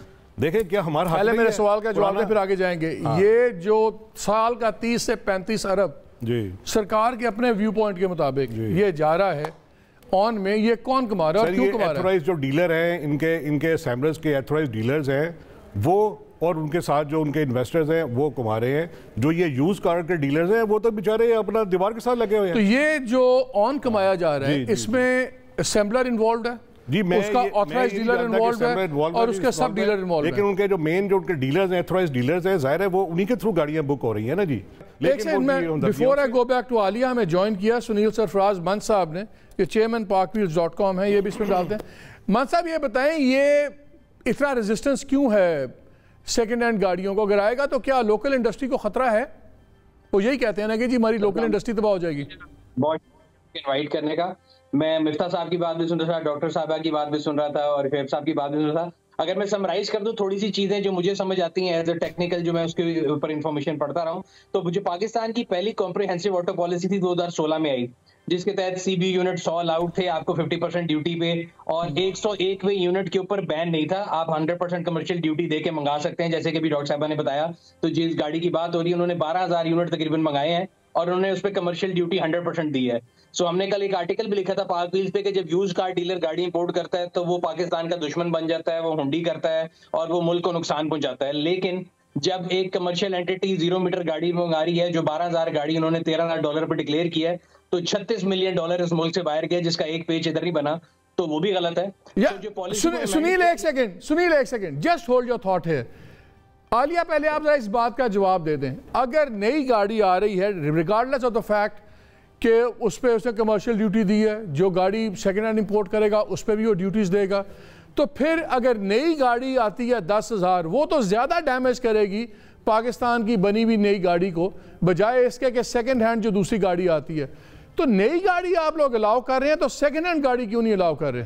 देखें क्या हमारा पहले मेरे सवाल का जवाब दें फिर आगे जाएंगे। ये जो साल का 30 से 35 अरब जी सरकार के अपने व्यू पॉइंट के मुताबिक ये जा रहा है ऑन में, ये कौन कमा रहा है और क्यों कमा रहा है? एथोराइज्ड जो डीलर हैं, इनके असेंबलर्स के एथोराइज्ड डीलर्स हैं वो, और उनके साथ जो उनके इन्वेस्टर्स हैं वो कमा रहे हैं। जो ये यूज कार के डीलर्स हैं वो तो बेचारे अपना दीवार के साथ लगे हुए हैं। तो ये जो ऑन कमाया जा रहा है इसमें असेंबलर इन्वॉल्व है जी, उसका ऑथराइज्ड डीलर इन्वॉल्व है और उसके सब डीलर इन्वॉल्व हैं। लेकिन उनके जो मेन जो उनके डीलर्स हैं, ऑथराइज्ड डीलर्स हैं, जाहिर है वो उन्हीं के थ्रू गाड़ियां बुक हो रही है ना जी। लेकिन before I go back to Alia, हमें ज्वाइन किया सुनील सरफराज मंच साहब ने, ये चेयरमैन parkwheels.com है, ये भी इसमें डालते हैं। मंच साहब ये बताएं, ये इतना रेजिस्टेंस क्यों है सेकेंड हैंड गाड़ियों को? अगर आएगा तो क्या लोकल इंडस्ट्री को खतरा है? वो यही कहते हैं ना कि जी हमारी लोकल इंडस्ट्री तबाह हो जाएगी। बहुत इनवाइट करने का, मैं मिफ्ता साहब की बात भी सुन रहा था, डॉक्टर साहबा की बात भी सुन रहा था और फैब साहब की बात भी सुन रहा था। अगर मैं समराइज कर दूं थोड़ी सी चीजें जो मुझे समझ आती हैं एज अ टेक्निकल, जो मैं उसके ऊपर इन्फॉर्मेशन पढ़ता रहा हूँ, तो जो पाकिस्तान की पहली कॉम्प्रिहेंसिव ऑटो पॉलिसी थी 2016 में आई, जिसके तहत सीबी यूनिट 100 अलाउड थे आपको 50% ड्यूटी पे, और 101वें यूनिट के ऊपर बैन नहीं था, आप 100% कमर्शियल ड्यूटी दे के मंगा सकते हैं। जैसे कि भी डॉक्टर साहबा ने बताया, तो जिस गाड़ी की बात हो रही है उन्होंने 12,000 यूनिट तकरीबन मंगाए हैं और उन्होंने उस पर कमर्शियल ड्यूटी 100% दी है। सो हमने कल एक आर्टिकल भी लिखा था पार्क व्हील्स पे कि जब यूज कार डीलर गाड़ी इंपोर्ट करता है तो वो पाकिस्तान का दुश्मन बन जाता है, वो हुंडी करता है और वो मुल्क को नुकसान पहुंचाता है। लेकिन जब एक कमर्शियल एंटिटी 0 मीटर गाड़ी मंगा रही है, जो 12,000 गाड़ी उन्होंने $13,000 पर डिक्लेयर किया है, तो $36 मिलियन इस मुल्क से बाहर गया, जिसका एक पेज इधर नहीं बना, तो वो भी गलत है। तो सुनील एक second, just hold your thought है। आलिया पहले आप जरा इस बात का जवाब दे दें, अगर नई गाड़ी आ रही है रिगार्डलेस ऑफ द फैक्ट कि उस पर उसने कमर्शियल ड्यूटी दी है, जो गाड़ी सेकेंड हैंड इंपोर्ट करेगा उस पर भी वो ड्यूटीज़ देगा, तो फिर अगर नई गाड़ी आती है 10,000, वो तो ज़्यादा डैमेज करेगी पाकिस्तान की बनी हुई नई गाड़ी को, बजाय इसके कि सेकेंड हैंड जो दूसरी गाड़ी आती है। तो नई गाड़ी आप लोग अलाउ कर रहे हैं, तो सेकेंड हैंड गाड़ी क्यों नहीं अलाउ कर रहे?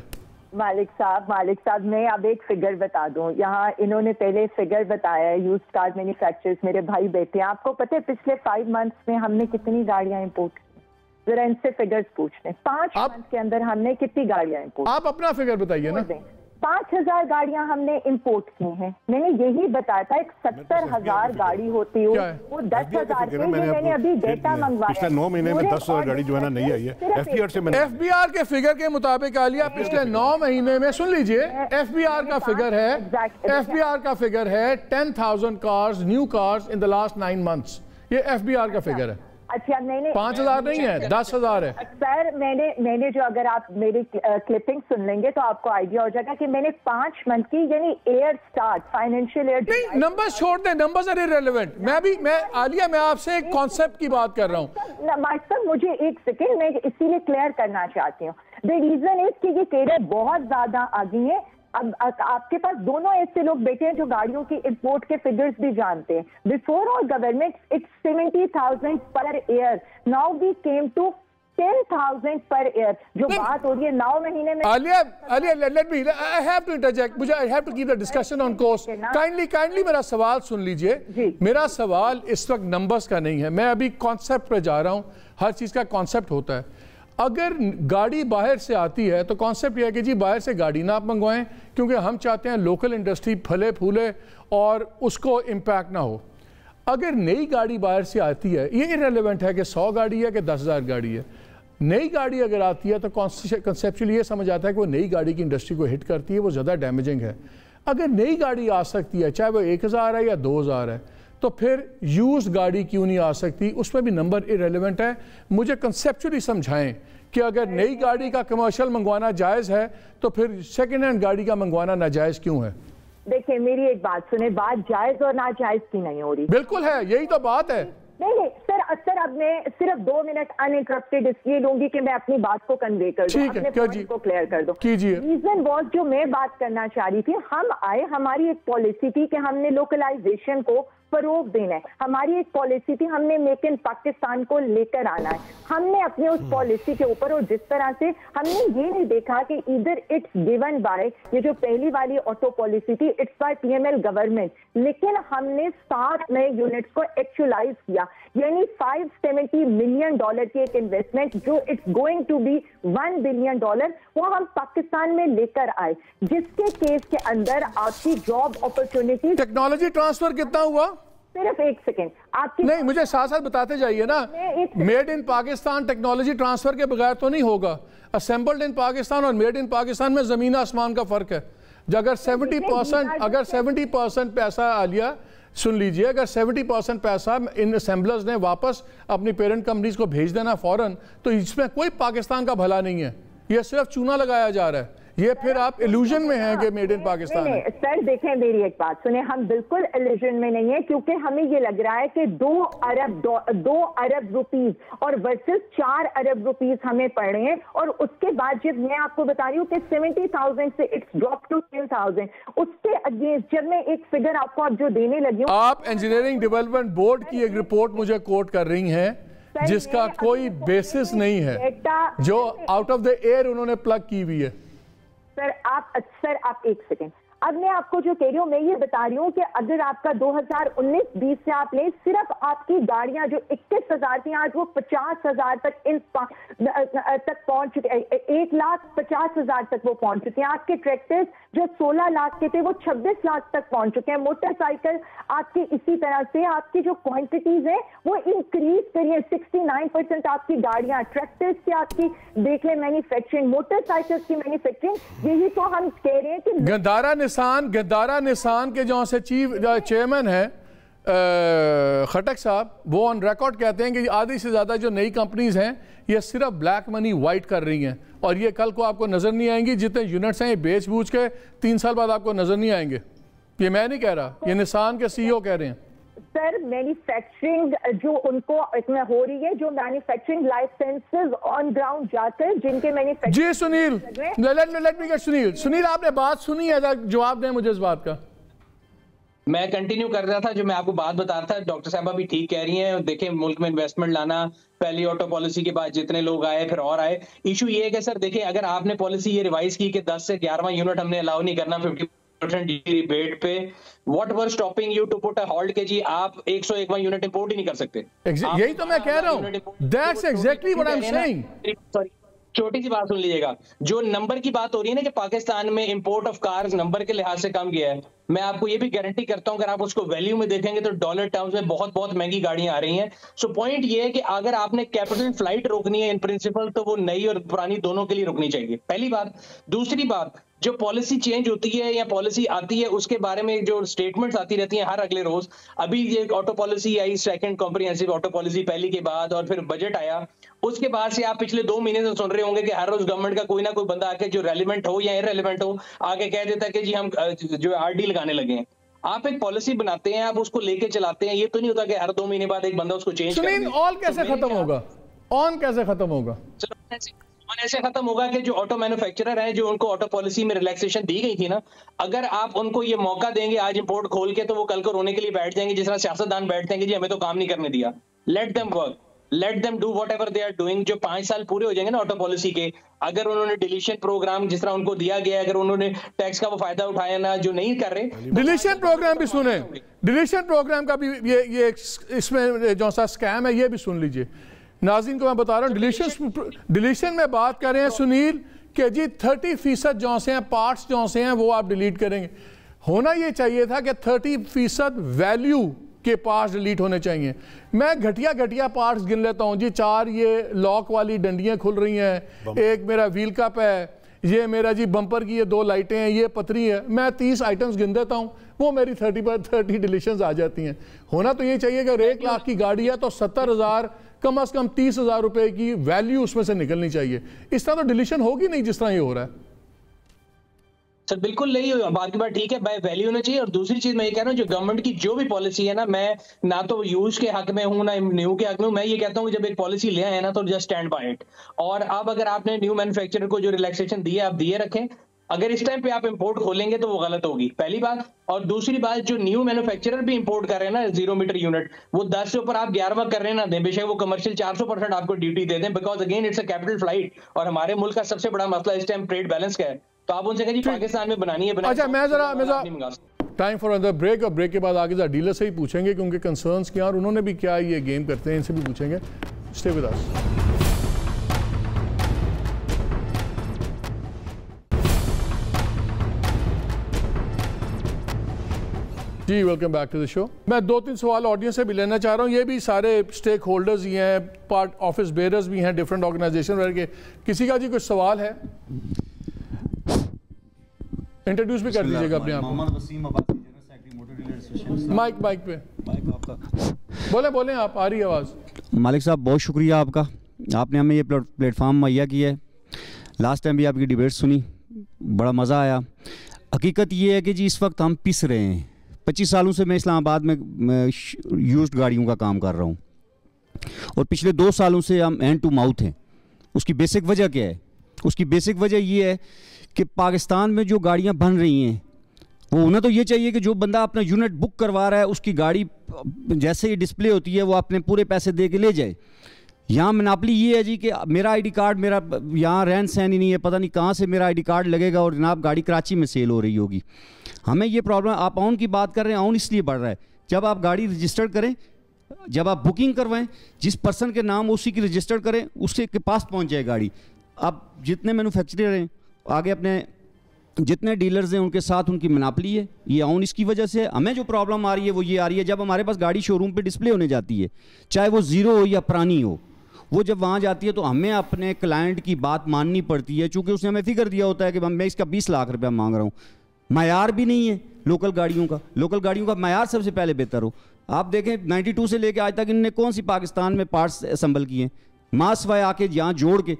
मालिक साहब मैं अब एक फिगर बता दूं। यहाँ इन्होंने पहले फिगर बताया है, यूज्ड कार मैन्युफैक्चरर्स, मेरे भाई बैठे हैं, आपको पता है पिछले 5 मंथ्स में हमने कितनी गाड़ियां इंपोर्ट की? जरा इनसे फिगर्स पूछ लें, 5 मंथ के अंदर हमने कितनी गाड़ियां इंपोर्ट? आप अपना फिगर बताइए ना। 5,000 गाड़ियां हमने इंपोर्ट की हैं। मैंने यही बताया था, एक 70,000 गाड़ी होती हो, वो 10,000 के, मैंने अभी डेटा मंगवाया, पिछले 9 महीने में 10,000 गाड़ी जो है ना नहीं आई है। एफबीआर से मैंने, एफबीआर के फिगर के मुताबिक आलिया पिछले 9 महीने में, सुन लीजिए, एफबीआर का फिगर है 10,000 cars, new cars in the last 9 months. ये एफबीआर का फिगर है। अच्छा, मैंने 5,000 नहीं है, 10,000 है सर। मैंने जो, अगर आप मेरी क्लिपिंग सुन लेंगे तो आपको आइडिया हो जाएगा कि मैंने 5 मंथ की, यानी ईयर स्टार्ट फाइनेंशियल ईयर। नहीं, नंबर्स छोड़ दें, नंबर्स आर इररिलेवेंट। आलिया मैं आपसे एक कॉन्सेप्ट की बात कर रहा हूँ। मास्टर मुझे एक सेकेंड, मैं इसीलिए क्लियर करना चाहती हूँ। द रीजन इज कि ये केरल बहुत ज्यादा आगे है। अब आपके पास दोनों ऐसे लोग बैठे हैं जो गाड़ियों की इंपोर्ट के फिगर्स भी जानते हैं। Before all government it's 70,000 per year, now we came to 10,000 per year. जो बात हो रही है 9 महीने में। Alia let me, I have to interject, मुझे I have to keep the discussion on course. Kindly मेरा सवाल सुन लीजिए। मेरा सवाल इस वक्त नंबर्स का नहीं है, मैं अभी कॉन्सेप्ट पे जा रहा हूँ। हर चीज़ का कॉन्सेप्ट होता है। अगर गाड़ी बाहर से आती है तो कॉन्सेप्ट यह है कि जी बाहर से गाड़ी ना आप मंगवाएं, क्योंकि हम चाहते हैं लोकल इंडस्ट्री फले फूले और उसको इम्पैक्ट ना हो। अगर नई गाड़ी बाहर से आती है, ये इररिलेवेंट है कि 100 गाड़ी है कि 10,000 गाड़ी है। नई गाड़ी अगर आती है तो कॉन्सेप्चुअली ये समझ आता है कि वो नई गाड़ी की इंडस्ट्री को हिट करती है, वो ज़्यादा डैमेजिंग है। अगर नई गाड़ी आ सकती है, चाहे वो 1,000 है या 2,000 है, तो फिर यूज्ड गाड़ी क्यों नहीं आ सकती? उसमें भी नंबर इररिलेवेंट है। मुझे कंसेप्चुअली समझाएं कि अगर नई गाड़ी का कमर्शियल मंगवाना जायज़ है तो फिर सेकेंड हैंड गाड़ी का मंगवाना नाजायज़ क्यों है? देखिए मेरी एक बात सुने, बात जायज़ और नाजायज़ की नहीं हो रही। बिल्कुल है, यही तो बात है। नहीं सर, अब मैं सिर्फ 2 मिनट अनइंटरप्टेड इसलिए लूंगी कि मैं अपनी बात को कन्वे कर दूं, अपने पॉइंट को क्लियर कर दूं। रीजन वॉज, जो मैं बात करना चाह रही थी, हम आए, हमारी एक पॉलिसी थी कि हमने लोकलाइजेशन को फरोग देना है, हमारी एक पॉलिसी थी, हमने मेक इन पाकिस्तान को लेकर आना है। हमने अपने उस पॉलिसी के ऊपर, और जिस तरह से हमने ये नहीं देखा कि इधर इट्स गिवन बाय, ये जो पहली वाली ऑटो पॉलिसी थी, इट्स बाय पीएमएल गवर्नमेंट, लेकिन हमने 7 नए यूनिट्स को एक्चुअलाइज किया, यानी $570 मिलियन की एक इन्वेस्टमेंट जो it's going to be $1 billion, वो हम पाकिस्तान में लेकर आए, जिसके केस के अंदर आपकी जॉब अपॉर्चुनिटी। टेक्नोलॉजी ट्रांसफर कितना हुआ? सिर्फ एक सेकेंड आपकी नहीं, मुझे साथ साथ बताते जाइए ना। Made in Pakistan technology transfer के बगैर तो नहीं होगा। असेंबल्ड इन पाकिस्तान और मेड इन पाकिस्तान में जमीन आसमान का फर्क है। अगर 70% पैसा, आलिया सुन लीजिए, अगर 70% पैसा इन असेंबलर्स ने वापस अपनी पेरेंट कंपनीज को भेज देना फौरन, तो इसमें कोई पाकिस्तान का भला नहीं है, ये सिर्फ चूना लगाया जा रहा है। ये फिर आप इल्यूजन में हैं कि मेड इन पाकिस्तान है। सर देखें, मेरी एक बात सुने, हम बिल्कुल इल्यूजन में नहीं है, क्योंकि हमें ये लग रहा है कि 2 अरब रुपीस और वर्सेस 4 अरब रुपीस हमें पड़ रहे हैं, और उसके बाद जब मैं आपको बता रही हूँ कि 70,000 से इट्स ड्रॉप टू 10,000, उसके अगेंस्ट जब मैं एक फिगर आपको अब जो देने लगी हूँ, आप इंजीनियरिंग डेवलपमेंट बोर्ड की एक रिपोर्ट मुझे कोट कर रही हैं जिसका कोई बेसिस नहीं है, जो आउट ऑफ द एयर उन्होंने प्लग की हुई है। सर आप एक सेकेंड, अब मैं आपको जो कह रही हूँ, मैं ये बता रही हूँ कि अगर आपका 2019-20 से आप ले, सिर्फ आपकी गाड़ियां जो 21,000 थी, आज वो 50,000 तक पहुंच चुके, 1,50,000 तक वो पहुंच चुके हैं। आपके ट्रैक्टर्स जो 16 लाख के थे वो 26 लाख तक पहुंच चुके हैं। मोटरसाइकिल आपके इसी तरह से, आपकी जो क्वांटिटीज है वो इंक्रीज करिए, 69% आपकी गाड़ियां, ट्रैक्टर्स की आपकी देख लें मैन्युफैक्चरिंग, मोटरसाइकिल्स की मैन्युफैक्चरिंग, यही तो हम कह रहे हैं कि गद्दारा निसान के जो से चेयरमैन है खटक साहब, वो ऑन रिकॉर्ड कहते हैं कि आधी से ज़्यादा जो नई कंपनीज हैं ये सिर्फ ब्लैक मनी वाइट कर रही हैं, और ये कल को आपको नज़र नहीं आएंगी। जितने यूनिट्स हैं ये बेच बूझ के 3 साल बाद आपको नज़र नहीं आएंगे। ये मैं नहीं कह रहा, ये निसान के CEO कह रहे हैं। सर मैन्युफैक्चरिंग जो उनको इसमें हो रही है, जो मैन्युफैक्चरिंग लाइसेंसेस ऑन ग्राउंड जाकर जिनके मैन्युफैक्चरिंग। जी Sunil, let me get Sunil आपने बात सुनी है, जवाब दें मुझे इस बात का। मैं कंटिन्यू कर रहा था, जो मैं आपको बात बता रहा था, डॉक्टर साहबा भी ठीक कह रही हैं। देखें, मुल्क में इन्वेस्टमेंट लाना, पहली ऑटो पॉलिसी के बाद जितने लोग आए फिर और आए। इशू ये है कि सर देखिए, अगर आपने पॉलिसी ये रिवाइज की कि 10 से 11वां यूनिट हमने अलाउ नहीं करना 50% रिबेट पे, what were stopping you to put a halt के जी आप 101वां यूनिट इंपोर्ट ही नहीं कर सकते। यही तो मैं कह रहा हूं, that's exactly what I am saying. Sorry, छोटी सी बात सुन लीजिएगा, जो नंबर की बात हो रही है ना कि पाकिस्तान में इंपोर्ट ऑफ कार्स नंबर के लिहाज से कम गया है, मैं आपको ये भी गारंटी करता हूं अगर आप उसको वैल्यू में देखेंगे तो डॉलर टर्म्स में बहुत बहुत महंगी गाड़ियां आ रही हैं। सो पॉइंट ये है कि अगर आपने कैपिटल फ्लाइट रोकनी है इन प्रिंसिपल, तो वो नई और पुरानी दोनों के लिए रुकनी चाहिए, पहली बात। दूसरी बात, जो पॉलिसी चेंज होती है या पॉलिसी आती है उसके बारे में जो स्टेटमेंट्स आती रहती हैं हर अगले रोज। अभी ये ऑटो पॉलिसी आई, सेकंड कॉम्प्रिहेंसिव ऑटो पॉलिसी पहली के बाद, और फिर बजट आया, उसके बाद से आप पिछले 2 महीने से सुन रहे होंगे कि हर रोज गवर्नमेंट का कोई ना कोई बंदा आके, जो रेलिवेंट हो या इररेलेवेंट हो, आके कह देता है कि जी हम जो आरडी लगाने लगे हैं। आप एक पॉलिसी बनाते हैं, आप उसको लेके चलाते हैं, ये तो नहीं होता कि हर 2 महीने बाद एक बंदा उसको चेंज कर दे। ऑन कैसे खत्म होगा? ऑन कैसे खत्म होगा? ऐसे खत्म होगा कि जो ऑटो मैन्युफैक्चरर है, जो उनको ऑटो पॉलिसी में रिलैक्सेशन दी गई थी ना, अगर आप उनको ये मौका देंगे आज इंपोर्ट खोल के, तो वो कल को रोने के लिए बैठ जाएंगे, जिस तरह सियासतदान बैठते हैं कि जी हमें तो काम नहीं करने दिया। Let them work, let them do whatever they are doing. जो 5 साल पूरे हो जाएंगे ना ऑटो पॉलिसी के, अगर उन्होंने डिलीशन प्रोग्राम जिस तरह उनको दिया गया, अगर उन्होंने टैक्स का वो फायदा उठाया ना, जो नहीं कर रहे, डिलीशन प्रोग्राम भी सुने, डिलीशन प्रोग्राम का भी ये इसमें जो सा स्कैम है ये भी सुन लीजिए। नाज़रीन को मैं बता रहा हूँ, डिलीशन में बात कर रहे हैं सुनील कि जी 30% जो से हैं पार्ट्स जो से हैं वो आप डिलीट करेंगे। होना ये चाहिए था कि 30% वैल्यू के पार्ट्स डिलीट होने चाहिए। मैं घटिया पार्ट्स गिन लेता हूँ जी, 4 ये लॉक वाली डंडियाँ खुल रही हैं, एक मेरा व्हील कप है, ये मेरा जी बम्पर की ये 2 लाइटें हैं, ये पतरी है, मैं 30 आइटम्स गिन देता हूँ, वो मेरी 30 डिलीशंस आ जाती हैं। होना तो ये चाहिए कि अगर 1 लाख की गाड़ी है तो 70,000 कम अज कम 30,000 रुपए की वैल्यू उसमें से निकलनी चाहिए। इस तरह तो डिलीशन होगी नहीं जिस तरह ये हो रहा है। सर बिल्कुल नहीं, आपकी बात ठीक है, बाय वैल्यू होना चाहिए। और दूसरी चीज मैं ये कह रहा हूँ, जो गवर्नमेंट की जो भी पॉलिसी है ना, मैं ना तो यूज के हक में हूँ ना न्यू के हक में हूँ। मैं ये कहता हूँ कि जब एक पॉलिसी ले आए ना तो जस्ट स्टैंड बाय इट। और अब अगर आपने न्यू मैन्युफैक्चरर को जो रिलैक्सेशन दिए आप दिए रखें। अगर इस टाइम पे आप इंपोर्ट खोलेंगे तो वो गलत होगी, पहली बात। और दूसरी बात, जो न्यू मैन्युफैक्चरर भी इंपोर्ट कर रहे हैं ना 0 मीटर यूनिट, वो 10 से ऊपर आप 11वां कर रहे हैं ना दें, बेशक वो कमर्शियल 400% आपको ड्यूटी दे दें, because again it's a capital flight. और हमारे मुल्क का सबसे बड़ा मसला इस टाइम ट्रेड बैलेंस का है। तो आप उनसे कहें पाकिस्तान में बनानी है, अच्छा मैं जरा टाइम फॉर अनदर ब्रेक, और ब्रेक के बाद आगे जरा डीलर से ही पूछेंगे कि उनके कंसर्न्स क्या और उन्होंने भी क्या ये गेम करते हैं, इनसे भी पूछेंगे। Stay with us. जी welcome back to the show. मैं 2-3 सवाल ऑडियंस से भी लेना चाह रहा हूँ। ये भी सारे स्टेक होल्डर्स ही हैं, पार्ट ऑफिस बेयरर्स भी हैं डिफरेंट ऑर्गेनाइजेशन वगैरह के। किसी का जी कुछ सवाल है? इंट्रोड्यूस भी कर दीजिएगा अपने आप को। माइक पे बोले आप, आ रही आवाज़। मालिक साहब बहुत शुक्रिया आपका, आपने हमें ये प्लेटफॉर्म मुहैया किया है। लास्ट टाइम भी आपकी डिबेट सुनी, बड़ा मज़ा आया। हकीकत ये है कि जी इस वक्त हम पिस रहे हैं। 25 सालों से मैं इस्लामाबाद में यूज्ड गाड़ियों का काम कर रहा हूँ और पिछले 2 सालों से हम हैंड टू माउथ हैं। उसकी बेसिक वजह क्या है? उसकी बेसिक वजह ये है कि पाकिस्तान में जो गाड़ियाँ बन रही हैं वो उन्हें तो ये चाहिए कि जो बंदा अपना यूनिट बुक करवा रहा है उसकी गाड़ी जैसे ही डिस्प्ले होती है वो अपने पूरे पैसे दे के ले जाए। यहाँ मनापली ये है जी कि मेरा आईडी कार्ड, मेरा यहाँ रहन सहन ही नहीं है, पता नहीं कहाँ से मेरा आईडी कार्ड लगेगा और जनाब गाड़ी कराची में सेल हो रही होगी। हमें ये प्रॉब्लम, आप ऑन की बात कर रहे हैं, ऑन इसलिए बढ़ रहा है जब आप गाड़ी रजिस्टर करें, जब आप बुकिंग करवाएं, जिस पर्सन के नाम उसी की रजिस्टर करें उसके के पास पहुँच जाए गाड़ी। अब जितने मैन्युफैक्चरर हैं आगे, अपने जितने डीलर्स हैं उनके साथ उनकी मनापली है। ये ऑन इसकी वजह से हमें जो प्रॉब्लम आ रही है वो ये आ रही है, जब हमारे पास गाड़ी शोरूम पे डिस्प्ले होने जाती है, चाहे वो ज़ीरो हो या पुरानी हो, वो जब वहाँ जाती है तो हमें अपने क्लाइंट की बात माननी पड़ती है, चूँकि उसने हमें फिगर दिया होता है कि मैं इसका 20 लाख रुपया मांग रहा हूँ। मायार भी नहीं है लोकल गाड़ियों का। लोकल गाड़ियों का मायार सबसे पहले बेहतर हो। आप देखें 92 से लेकर आज तक इनने कौन सी पाकिस्तान में पार्ट्स असम्बल किए हैं? मास वाय आके यहाँ जोड़ के,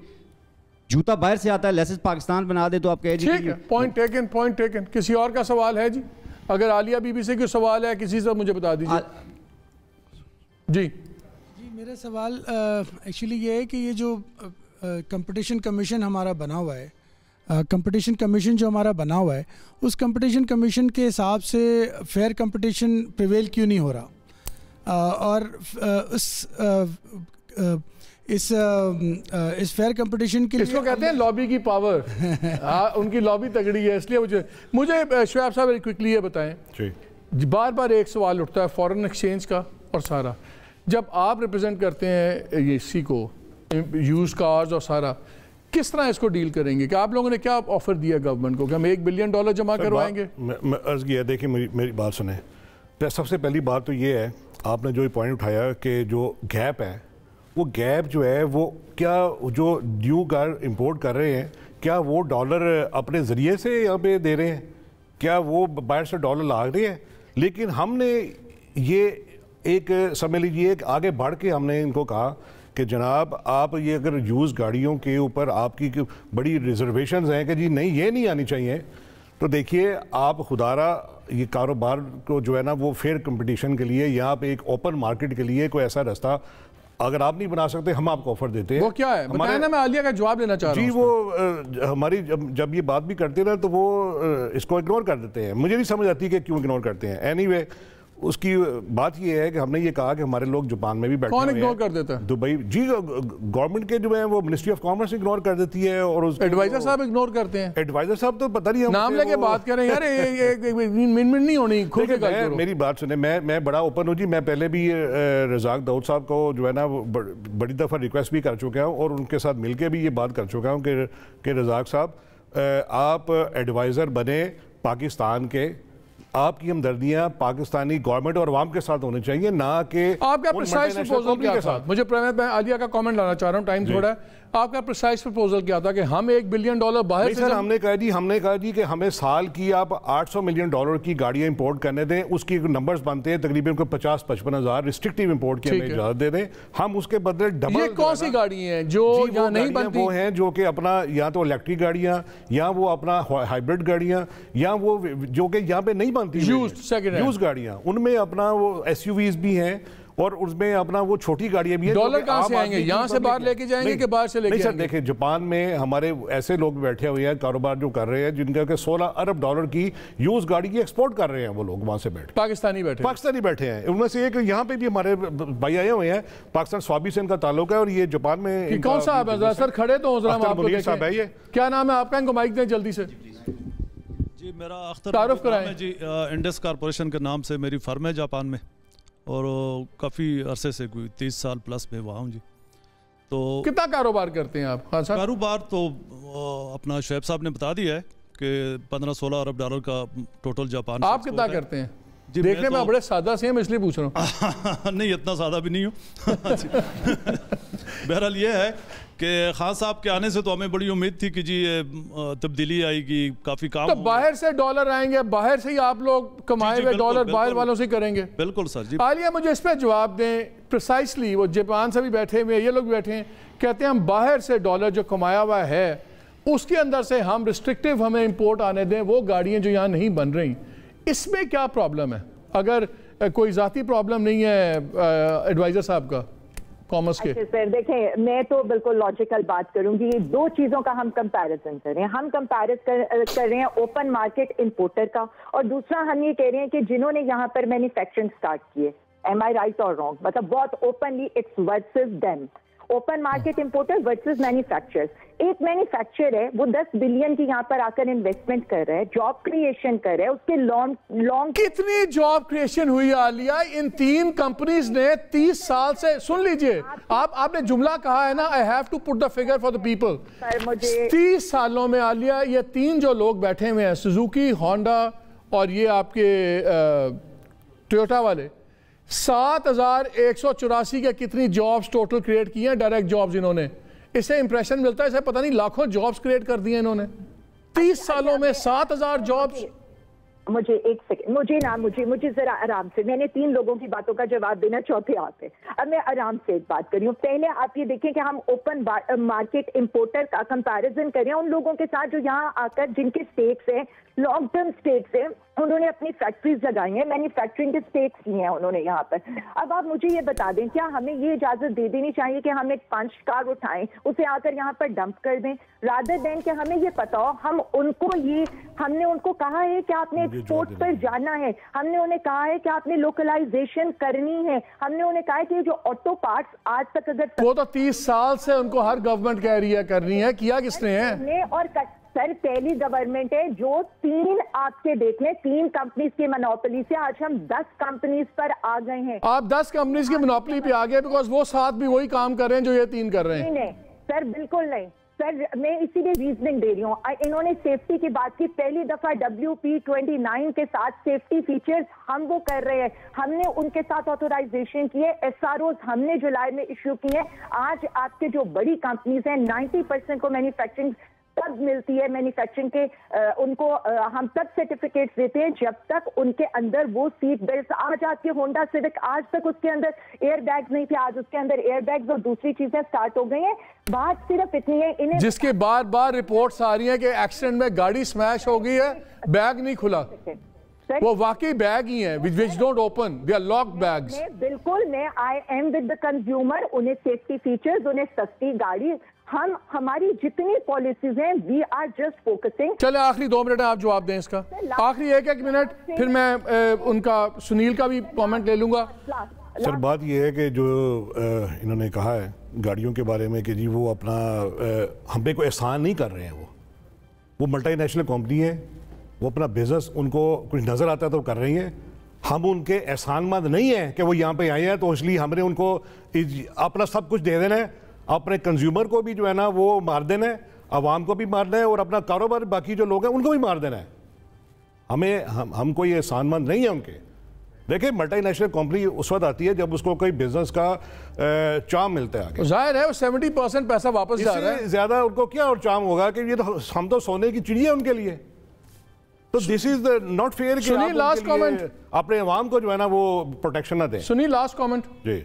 जूता बाहर से आता है, लेसेस पाकिस्तान बना दे तो आप कह दीजिए। Point taken. किसी और का सवाल है जी? अगर आलिया बीबी से कोई सवाल है किसी से मुझे बता दीजिए। जी मेरा सवाल एक्चुअली ये है कि ये जो कंपटीशन कमीशन हमारा बना हुआ है, कंपटीशन कमीशन जो हमारा बना हुआ है, उस कंपटीशन कमीशन के हिसाब से फेयर कंपटीशन प्रिवेल क्यों नहीं हो रहा? और इस फेयर कंपटीशन के लिए इसको कहते हैं लॉबी की पावर। उनकी लॉबी तगड़ी है, इसलिए मुझे शुएब साहब क्विकली ये बताएं, बार बार एक सवाल उठता है फॉरेन एक्सचेंज का और सारा, जब आप रिप्रेजेंट करते हैं ये इसी को यूज कार्स और सारा, किस तरह इसको डील करेंगे? कि आप लोगों ने क्या ऑफर दिया गवर्नमेंट को कि हम $1 बिलियन जमा करवाएंगे? मैं अर्ज किया, देखिए मेरी बात सुने। सबसे पहली बात तो ये है, आपने जो पॉइंट उठाया कि जो गैप है, वो गैप जो है वो क्या जो न्यू कार इंपोर्ट कर रहे हैं, क्या वो डॉलर अपने ज़रिए से यहाँ पे दे रहे हैं? क्या वो बाहर से डॉलर ला रहे हैं? लेकिन हमने ये एक समझ लीजिए कि आगे बढ़ के हमने इनको कहा कि जनाब आप ये अगर यूज़ गाड़ियों के ऊपर आपकी बड़ी रिजर्वेशंस हैं कि जी नहीं ये नहीं आनी चाहिए, तो देखिए आप खुदारा ये कारोबार को जो है ना वो फेयर कंपटीशन के लिए, यहाँ पे एक ओपन मार्केट के लिए कोई ऐसा रास्ता अगर आप नहीं बना सकते, हम आपको ऑफर देते हैं। वो क्या है बताया ना, मैं आलिया का जवाब लेना चाह रहा हूं। जी वो हमारी जब ये बात भी करते ना तो वो इसको इग्नोर कर देते हैं। मुझे नहीं समझ आती कि क्यों इग्नोर करते हैं। एनीवे उसकी बात ये है कि हमने ये कहा कि हमारे लोग जापान में भी बैठे कौन इग्नोर कर देता है? दुबई जी गवर्नमेंट के जो है वो मिनिस्ट्री ऑफ कॉमर्स इग्नोर कर देती है और एडवाइजर साहब इग्नोर करते हैं। एडवाइजर साहब तो पता नहीं नाम लेके बात कर रहे हैं यार, मिनट नहीं होनी। मेरी बात सुने, मैं बड़ा ओपन हूँ जी। मैं पहले भी रज़ाक दाऊद साहब को जो है ना बड़ी दफ़ा रिक्वेस्ट भी कर चुका हूँ और उनके साथ मिलकर भी ये बात कर चुका हूँ कि रज़ाक साहब आप एडवाइज़र बने पाकिस्तान के, आपकी हमदर्दियां पाकिस्तानी गवर्नमेंट और अवाम के साथ होनी चाहिए, ना कि आपका प्रिसाइज प्रपोजल क्या था? मुझे मैं आलिया का कमेंट लाना चाह रहा हूँ, टाइम थोड़ा है। आपका प्रिसाइज प्रपोजल क्या था कि हम $1 बिलियन बाहर से? हमने कहा जी कि हमें साल की आप $800 मिलियन की गाड़ियां इंपोर्ट करने दें, उसकी नंबर्स बनते हैं तकरीबन 50-55 हज़ार रिस्ट्रिक्टिव इंपोर्ट की हमें इजाजत दे दें, हम उसके बदले डबल। ये कौन सी गाड़ी हैं जो यहाँ नहीं बनती? वो हैं जो कि अपना या तो इलेक्ट्रिक गाड़ियां या वो अपना हाइब्रिड गाड़ियां या वो जो कि यहाँ पे नहीं बनती यूज गाड़ियां, उनमें अपना वो SUVs भी हैं और उसमें अपना वो छोटी गाड़ियां भी हैं। डॉलर कहाँ से आएंगे? यहाँ से बाहर लेके जाएंगे कि बाहर से लेके? नहीं सर, देखिए जापान में हमारे ऐसे लोग बैठे हुए हैं कारोबार जो कर रहे हैं जिनका कि $16 अरब की यूज गाड़ी की एक्सपोर्ट कर रहे हैं, वो लोग वहां से बैठे पाकिस्तानी बैठे हैं। उनमें से एक यहाँ पे भी हमारे भाई आए हुए हैं, पाकिस्तान स्वाबी से इनका ताल्लुक है और ये जापान में। कौन सा सर खड़े तो साहब है, ये क्या नाम है आपका? इनको माइक दें जल्दी से जी। मेरा तारुफ कराएं जी। इंडस कॉर्पोरेशन के नाम से मेरी फर्म है जापान में और काफ़ी अरसे से कोई 30 साल प्लस में वहाँ हूँ जी। तो कितना कारोबार करते हैं आप? हाँ सर, कारोबार तो अपना शुएब साहब ने बता दिया है कि $15-16 अरब का टोटल जापान। आप कितना करते हैं? देखने में बड़े सादा से हैं, इसलिए पूछ रहा हूँ। नहीं, इतना सादा भी नहीं हूँ। बहरहाल ये है कि खान साहब के आने से तो हमें बड़ी उम्मीद थी कि जी तब्दीली आएगी, काफ़ी काम। तो बाहर से डॉलर आएंगे, बाहर से ही आप लोग कमाए हुए डॉलर बाहर वालों से करेंगे? बिल्कुल सर जी। आलिया मुझे इस पर जवाब दें प्रिसाइसली। वो जापान से भी बैठे हुए, ये लोग बैठे हैं, कहते हैं हम बाहर से डॉलर जो कमाया हुआ है उसके अंदर से हम रिस्ट्रिक्टिव हमें इम्पोर्ट आने दें वो गाड़ियाँ जो यहाँ नहीं बन रही। इसमें क्या प्रॉब्लम है? अगर कोई ज़ाती प्रॉब्लम नहीं है एडवाइज़र साहब का कॉमर्स के? सर देखें, मैं तो बिल्कुल लॉजिकल बात करूंगी। दो चीजों का हम कंपैरिजन कर रहे हैं। हम कंपैरिजन कर रहे हैं ओपन मार्केट इंपोर्टर का, और दूसरा हम ये कह रहे हैं कि जिन्होंने यहाँ पर मैन्युफैक्चरिंग स्टार्ट की है। एम आई राइट और रॉन्ग? मतलब बहुत openly it's versus them. Open market importer versus manufacturers. एक मैन्युफैक्चरर है, वो 10 बिलियन की यहाँ पर आकर इन्वेस्टमेंट कर रहा है, जॉब क्रिएशन कर रहा है, उसके लॉन्ग कितनी जॉब क्रिएशन हुई आलिया इन 3 कंपनीज ने 30 साल से? सुन लीजिए, आपने जुमला कहा है ना, I have to put the figure for the people. 30 सालों में आलिया ये 3 जो लोग बैठे हुए हैं, सुजुकी, होंडा और ये आपके टोयोटा वाले, 7,184 के कितनी जॉब्स टोटल क्रिएट की हैं, डायरेक्ट जॉब्स इन्होंने। इससे इंप्रेशन मिलता है, इसे पता नहीं लाखों जॉब्स क्रिएट कर दिए इन्होंने 30 सालों में, 7,000 जॉब्स। मुझे एक सेकंड, मुझे जरा आराम से, मैंने 3 लोगों की बातों का जवाब देना, चौथे आप पे। अब मैं आराम से एक बात कर रही हूँ। पहले आप ये देखें कि हम ओपन मार्केट इंपोर्टर का कंपैरिजन कर रहे हैं उन लोगों के साथ जो यहाँ आकर जिनके स्टेक्स हैं, लॉन्ग टर्म स्टेक्स हैं, उन्होंने अपनी फैक्ट्रीज लगाई हैं, मैन्युफैक्चरिंग के स्टेक्स लिए हैं उन्होंने यहाँ पर। अब आप मुझे ये बता दें, क्या हमें ये इजाजत दे देनी चाहिए कि हम एक पंच कार उठाएं, उसे आकर यहाँ पर डंप कर दें, रादर देन कि हमें ये पता हो हमने उनको कहा है कि आपने एक्सपोर्ट पर जाना है, हमने उन्हें कहा है कि आपने लोकलाइजेशन करनी है, हमने उन्हें कहा है कि जो ऑटो पार्ट्स आज तक अगर वो तो 30 साल से उनको हर गवर्नमेंट कह रही है करनी है, किया किसने है? और सर पहली गवर्नमेंट है जो 3 आपके देख लें 3 कंपनीज की मोनोपोली से आज हम 10 कंपनीज पर आ गए हैं। आप 10 कंपनीज की मोनोपोली पे आ गए बिकॉज वो साथ भी वही काम कर रहे हैं जो ये 3 कर रहे हैं। नहीं सर, बिल्कुल नहीं सर, मैं इसीलिए रीजनिंग दे रही हूँ। इन्होंने सेफ्टी की बात की, पहली दफा WP29 के साथ सेफ्टी फीचर्स हम वो कर रहे हैं, हमने उनके साथ ऑथोराइजेशन किए, SROs हमने जुलाई में इश्यू किए। आज आपके जो बड़ी कंपनीज हैं 90% को मैन्युफैक्चरिंग तब मिलती है, मैन्युफैक्चरिंग के उनको हम तब सर्टिफिकेट्स देते हैं जब तक उनके अंदर वो सीट बेल्ट। आज आपके होंडा सिविक आज तक उसके अंदर एयर बैग्स नहीं थे, आज उसके अंदर एयर बैग्स और दूसरी चीजें स्टार्ट हो गई हैं। बात सिर्फ इतनी है, इन्हें जिसके बार बार रिपोर्ट्स आ रही हैं कि एक्सीडेंट में गाड़ी स्मैश हो गई है, बैग नहीं खुला, वो वाकई बैग ही है which don't open, they are locked bags। बिल्कुल, मैं I am with the consumer, उन्हें सेफ्टी फीचर्स, उन्हें सस्ती गाड़ी, हमारी जितनी पॉलिसीज हैं वी आर जस्ट फोकसिंग। चले आखिरी 2 मिनट आप जवाब दें इसका, आखिरी 1 मिनट, फिर मैं उनका सुनील का भी कमेंट ले लूंगा। सर बात यह है कि जो इन्होंने कहा है गाड़ियों के बारे में कि जी वो अपना हम पे कोई एहसान नहीं कर रहे हैं, वो मल्टीनेशनल कंपनी है, वो अपना बिजनेस उनको कुछ नज़र आता है तो कर रही है। हम उनके एहसानमंद नहीं है कि वो यहाँ पे आए हैं तो इसलिए हमने उनको अपना सब कुछ दे देना है, अपने कंज्यूमर को भी जो है ना वो मार देना है, आवाम को भी मारना है और अपना कारोबार बाकी जो लोग हैं उनको भी मार देना है। हम कोई एहसानमंद नहीं है उनके। देखिए मल्टीनेशनल कंपनी उस वक्त आती है जब उसको कोई बिजनेस का चार्म मिलता है आगे। जाहिर है वो 70% पैसा वापस जा रहा है, ज्यादा उनको क्या और चार्म होगा कि ये तो हम तो सोने की चिड़िया उनके लिए। तो दिस इज नॉट फेयर कि आप लास्ट कमेंट अपने अवाम को जो है ना वो प्रोटेक्शन ना दें। सुनिए लास्ट कमेंट। जी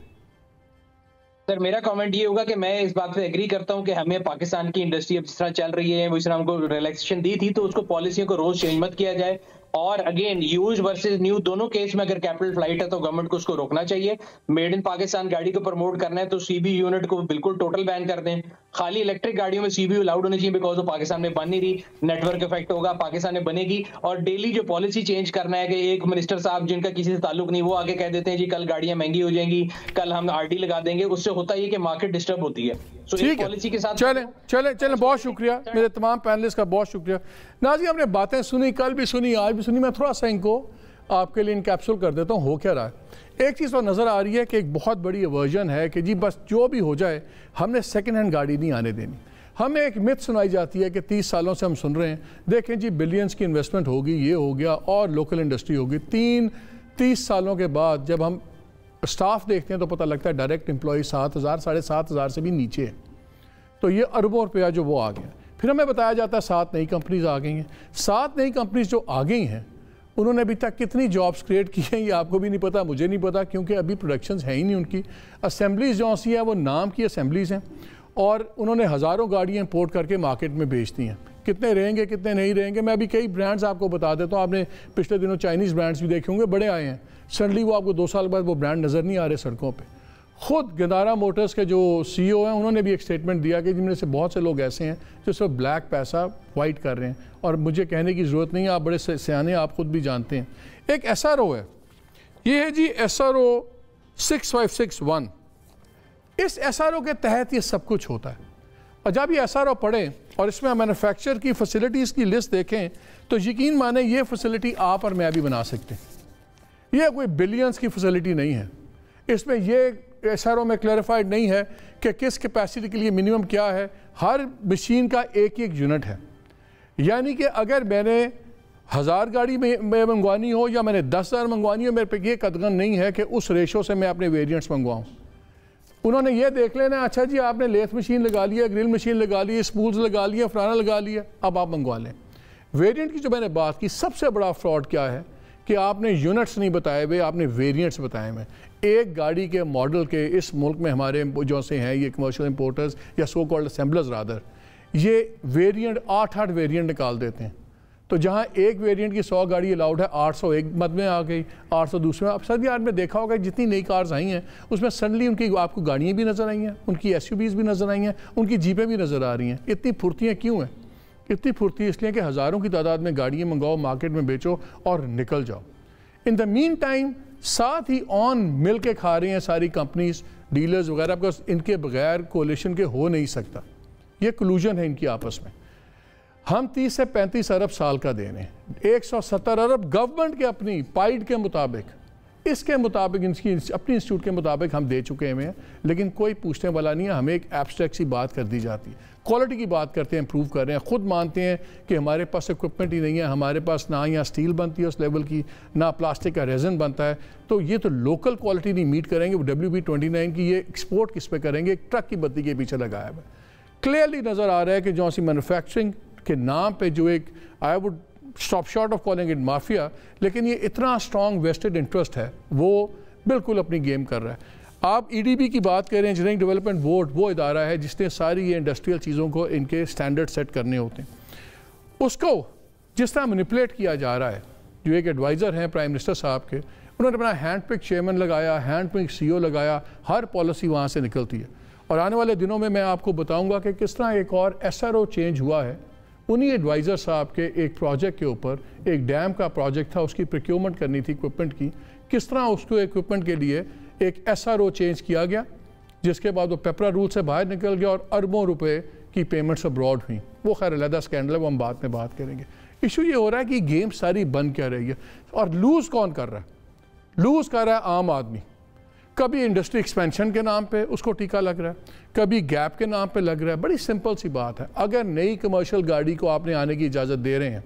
सर, मेरा कमेंट ये होगा कि मैं इस बात पे एग्री करता हूं कि हमें पाकिस्तान की इंडस्ट्री अब जिस तरह चल रही है, वो इस तरह हमको रिलैक्सेशन दी थी, तो उसको पॉलिसियों को रोज चेंज मत किया जाए। और अगेन यूज वर्सेस न्यू दोनों केस में अगर कैपिटल फ्लाइट है तो गवर्नमेंट को उसको रोकना चाहिए। मेड इन पाकिस्तान गाड़ी को प्रमोट करना है तो सीबी यूनिट को बिल्कुल टोटल बैन कर दें। खाली इलेक्ट्रिक गाड़ियों में सीबीयू अलाउड होनी चाहिए, बिकॉज वो पाकिस्तान में बन नहीं रही, नेटवर्क इफेक्ट होगा, पाकिस्तान में बनेगी। और डेली जो पॉलिसी चेंज करना है कि एक मिनिस्टर साहब जिनका किसी से ताल्लुक नहीं, वो आगे कह देते हैं जी कल गाड़ियां महंगी हो जाएंगी, कल हम आरडी लगा देंगे, उससे होता है कि मार्केट डिस्टर्ब होती है। सो इस पॉलिसी के साथ चलें बहुत शुक्रिया मेरे तमाम पैनलिस्ट का, बहुत शुक्रिया। नाज़रीन हमने बातें सुनी, कल भी सुनी, आज भी सुनी। मैं थोड़ा सा इनको आपके लिए इनकैप्सूल कर देता हूँ। हो क्या रहा है, एक चीज़ तो नज़र आ रही है कि एक बहुत बड़ी अवर्जन है कि जी बस जो भी हो जाए हमने सेकेंड हैंड गाड़ी नहीं आने देनी। हमें एक मिथ सुनाई जाती है कि 30 सालों से हम सुन रहे हैं, देखें जी बिलियंस की इन्वेस्टमेंट होगी, ये हो गया और लोकल इंडस्ट्री होगी। 30 सालों के बाद जब हम स्टाफ देखते हैं तो पता लगता है डायरेक्ट एम्प्लॉय 7,000 7,500 से भी नीचे है। तो ये अरबों रुपया जो वो आ गया। फिर हमें बताया जाता है 7 नई कंपनीज आ गई हैं। 7 नई कंपनीज जो आ गई हैं उन्होंने अभी तक कितनी जॉब्स क्रिएट की हैं ये आपको भी नहीं पता, मुझे नहीं पता, क्योंकि अभी प्रोडक्शंस है ही नहीं उनकी। असेंबलीज जो सी है वो नाम की असेंबलीज हैं और उन्होंने हज़ारों गाड़ियाँ इंपोर्ट करके मार्केट में बेचती हैं। कितने रहेंगे कितने नहीं रहेंगे, मैं अभी कई ब्रांड्स आपको बता देता हूँ। आपने पिछले दिनों चाइनीज़ ब्रांड्स भी देखे होंगे, बड़े आए हैं, सडनली वो आपको 2 साल बाद वो ब्रांड नज़र नहीं आ रहे सड़कों पर। खुद गंदारा मोटर्स के जो CEO हैं उन्होंने भी एक स्टेटमेंट दिया कि जिनमें से बहुत से लोग ऐसे हैं जो सिर्फ ब्लैक पैसा वाइट कर रहे हैं। और मुझे कहने की ज़रूरत नहीं है, आप बड़े सियाने, आप खुद भी जानते हैं। एक SRO है, ये है जी SRO 6561। इस SRO के तहत ये सब कुछ होता है। और जब ये SRO पढ़ें और इसमें मैन्युफैक्चर की फैसिलिटीज़ की लिस्ट देखें तो यकीन माने ये फैसिलिटी आप और मैं भी बना सकते हैं। ये कोई बिलियंस की फैसिलिटी नहीं है। इसमें ये SRO में क्लैरिफाइड नहीं है कि किस कैपेसिटी के लिए मिनिमम क्या है। हर मशीन का एक यूनिट है, यानी कि अगर मैंने 1000 गाड़ी में मंगवानी हो या मैंने 10,000 मंगवानी हो, मेरे पे ये कदगन नहीं है कि उस रेशो से मैं अपने वेरिएंट्स मंगवाऊँ। उन्होंने ये देख लेना, अच्छा जी आपने लेथ मशीन लगा लिया, ग्रिल मशीन लगा ली, स्पूल्स लगा लिया, फलाना लगा लिया, अब आप मंगवा लें। वेरिएंट की जो मैंने बात की, सबसे बड़ा फ्रॉड क्या है कि आपने यूनिट्स नहीं बताए हुए, आपने वेरिएंट्स बताए हुए। एक गाड़ी के मॉडल के इस मुल्क में हमारे जो से हैं ये कमर्शियल इंपोर्टर्स या सो कॉल्ड असेंबलर्स रादर, ये वेरिएंट 8 वेरिएंट निकाल देते हैं। तो जहाँ एक वेरिएंट की 100 गाड़ी अलाउड है, 800 एक मद में आ गई, 800 दूसरे में। अब सर आपने देखा होगा जितनी नई कार्स आई हैं उसमें सडनली उनकी आपको गाड़ियाँ भी नज़र आई हैं, उनकी SUVs भी नज़र आई हैं, उनकी जीपें भी नज़र आ रही हैं। इतनी फुर्तियाँ क्यों हैं? इतनी फुर्ती इसलिए कि हज़ारों की तादाद में गाड़ियाँ मंगाओ, मार्केट में बेचो और निकल जाओ। इन द मीन टाइम साथ ही ऑन मिल के खा रही हैं सारी कंपनीज, डीलर्स वगैरह, बिकॉज इनके बगैर कोलिशन के हो नहीं सकता। ये कलूजन है इनकी आपस में। हम 30 से 35 अरब साल का दे रहे हैं, 170 अरब गवर्नमेंट के अपनी पाइड के मुताबिक, इसके मुताबिक इनकी अपनी इंस्टीट्यूट के मुताबिक हम दे चुके हैं, लेकिन कोई पूछने वाला नहीं है। हमें एक एब्स्ट्रैक्ट सी बात कर दी जाती है। क्वालिटी की बात करते हैं, इंप्रूव कर रहे हैं, खुद मानते हैं कि हमारे पास इक्विपमेंट ही नहीं है, हमारे पास ना यहाँ स्टील बनती है उस लेवल की, ना प्लास्टिक का रेजन बनता है। तो ये तो लोकल क्वालिटी नहीं मीट करेंगे। WB29 की ये एक्सपोर्ट किस पे करेंगे? एक ट्रक की बत्ती के पीछे लगाया हुआ है। क्लियरली नज़र आ रहा है कि जो सी मैन्युफैक्चरिंग के नाम पे जो एक I would stop short of calling it mafia, लेकिन ये इतना स्ट्रॉन्ग वेस्टेड इंटरेस्ट है, वो बिल्कुल अपनी गेम कर रहा है। आप EDB की बात करें, इंजीनियरिंग डेवलपमेंट बोर्ड, वो इदारा है जिसने सारी ये इंडस्ट्रियल चीज़ों को इनके स्टैंडर्ड सेट करने होते हैं। उसको जिस तरह मैनिपुलेट किया जा रहा है, जो एक एडवाइज़र हैं प्राइम मिनिस्टर साहब के, उन्होंने अपना हैंड पिक चेयरमैन लगाया, हैंड पिक CEO लगाया, हर पॉलिसी वहाँ से निकलती है। और आने वाले दिनों में मैं आपको बताऊँगा कि किस तरह एक और SRO चेंज हुआ है। उन्हीं एडवाइज़र साहब के एक प्रोजेक्ट के ऊपर, एक डैम का प्रोजेक्ट था, उसकी प्रोक्योरमेंट करनी थी इक्विपमेंट की, किस तरह उसको इक्विपमेंट के लिए एक SRO चेंज किया गया, जिसके बाद वो पेपरा रूल से बाहर निकल गया और अरबों रुपए की पेमेंट्स अब्रॉड हुई। वो खैर अलहदा स्कैंडल है, वो हम बाद में बात करेंगे। इशू ये हो रहा है कि गेम सारी बन क्या रही है और लूज़ कौन कर रहा है? लूज़ कर रहा है आम आदमी। कभी इंडस्ट्री एक्सपेंशन के नाम पे उसको टीका लग रहा है, कभी गैप के नाम पे लग रहा है। बड़ी सिंपल सी बात है, अगर नई कमर्शियल गाड़ी को आपने आने की इजाज़त दे रहे हैं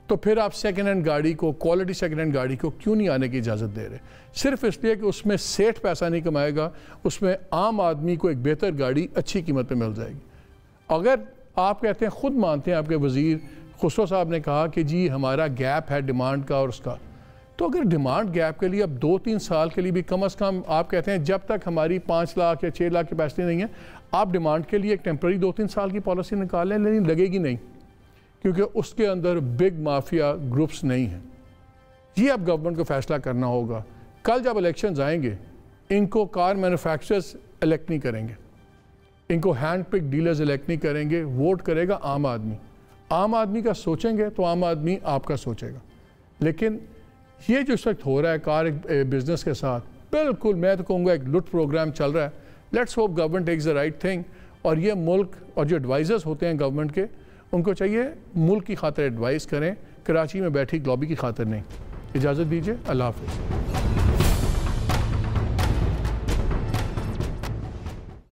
तो फिर आप सेकेंड हैंड गाड़ी को, क्वालिटी सेकेंड हैंड गाड़ी को क्यों नहीं आने की इजाज़त दे रहे? सिर्फ इसलिए कि उसमें सेठ पैसा नहीं कमाएगा, उसमें आम आदमी को एक बेहतर गाड़ी अच्छी कीमत पे मिल जाएगी। अगर आप कहते हैं, खुद मानते हैं आपके वज़ीर खुसरो साहब ने कहा कि जी हमारा गैप है डिमांड का और उसका, तो अगर डिमांड गैप के लिए अब 2-3 साल के लिए भी कम अज़ कम आप कहते हैं जब तक हमारी 5 लाख या 6 लाख कैपेसिटी नहीं है, आप डिमांड के लिए एक टेम्प्रेरी 2-3 साल की पॉलिसी निकाल लें, लेकिन लगेगी नहीं, क्योंकि उसके अंदर बिग माफिया ग्रुप्स नहीं हैं। ये अब गवर्नमेंट को फैसला करना होगा। कल जब इलेक्शंस आएंगे, इनको कार मैन्युफैक्चरर्स इलेक्ट नहीं करेंगे, इनको हैंड पिक डीलर्स इलेक्ट नहीं करेंगे, वोट करेगा आम आदमी। आम आदमी का सोचेंगे तो आम आदमी आपका सोचेगा। लेकिन ये जो इस वक्त हो रहा है कार बिजनेस के साथ, बिल्कुल मैं तो कहूँगा एक लुट प्रोग्राम चल रहा है। Let's hope government takes the right thing, और ये मुल्क और जो एडवाइज़र्स होते हैं गवर्नमेंट के, उनको चाहिए मुल्क की खातिर एडवाइस करें, कराची में बैठी लॉबी की खातिर नहीं। इजाज़त दीजिए, अल्लाह हाफ़िज़।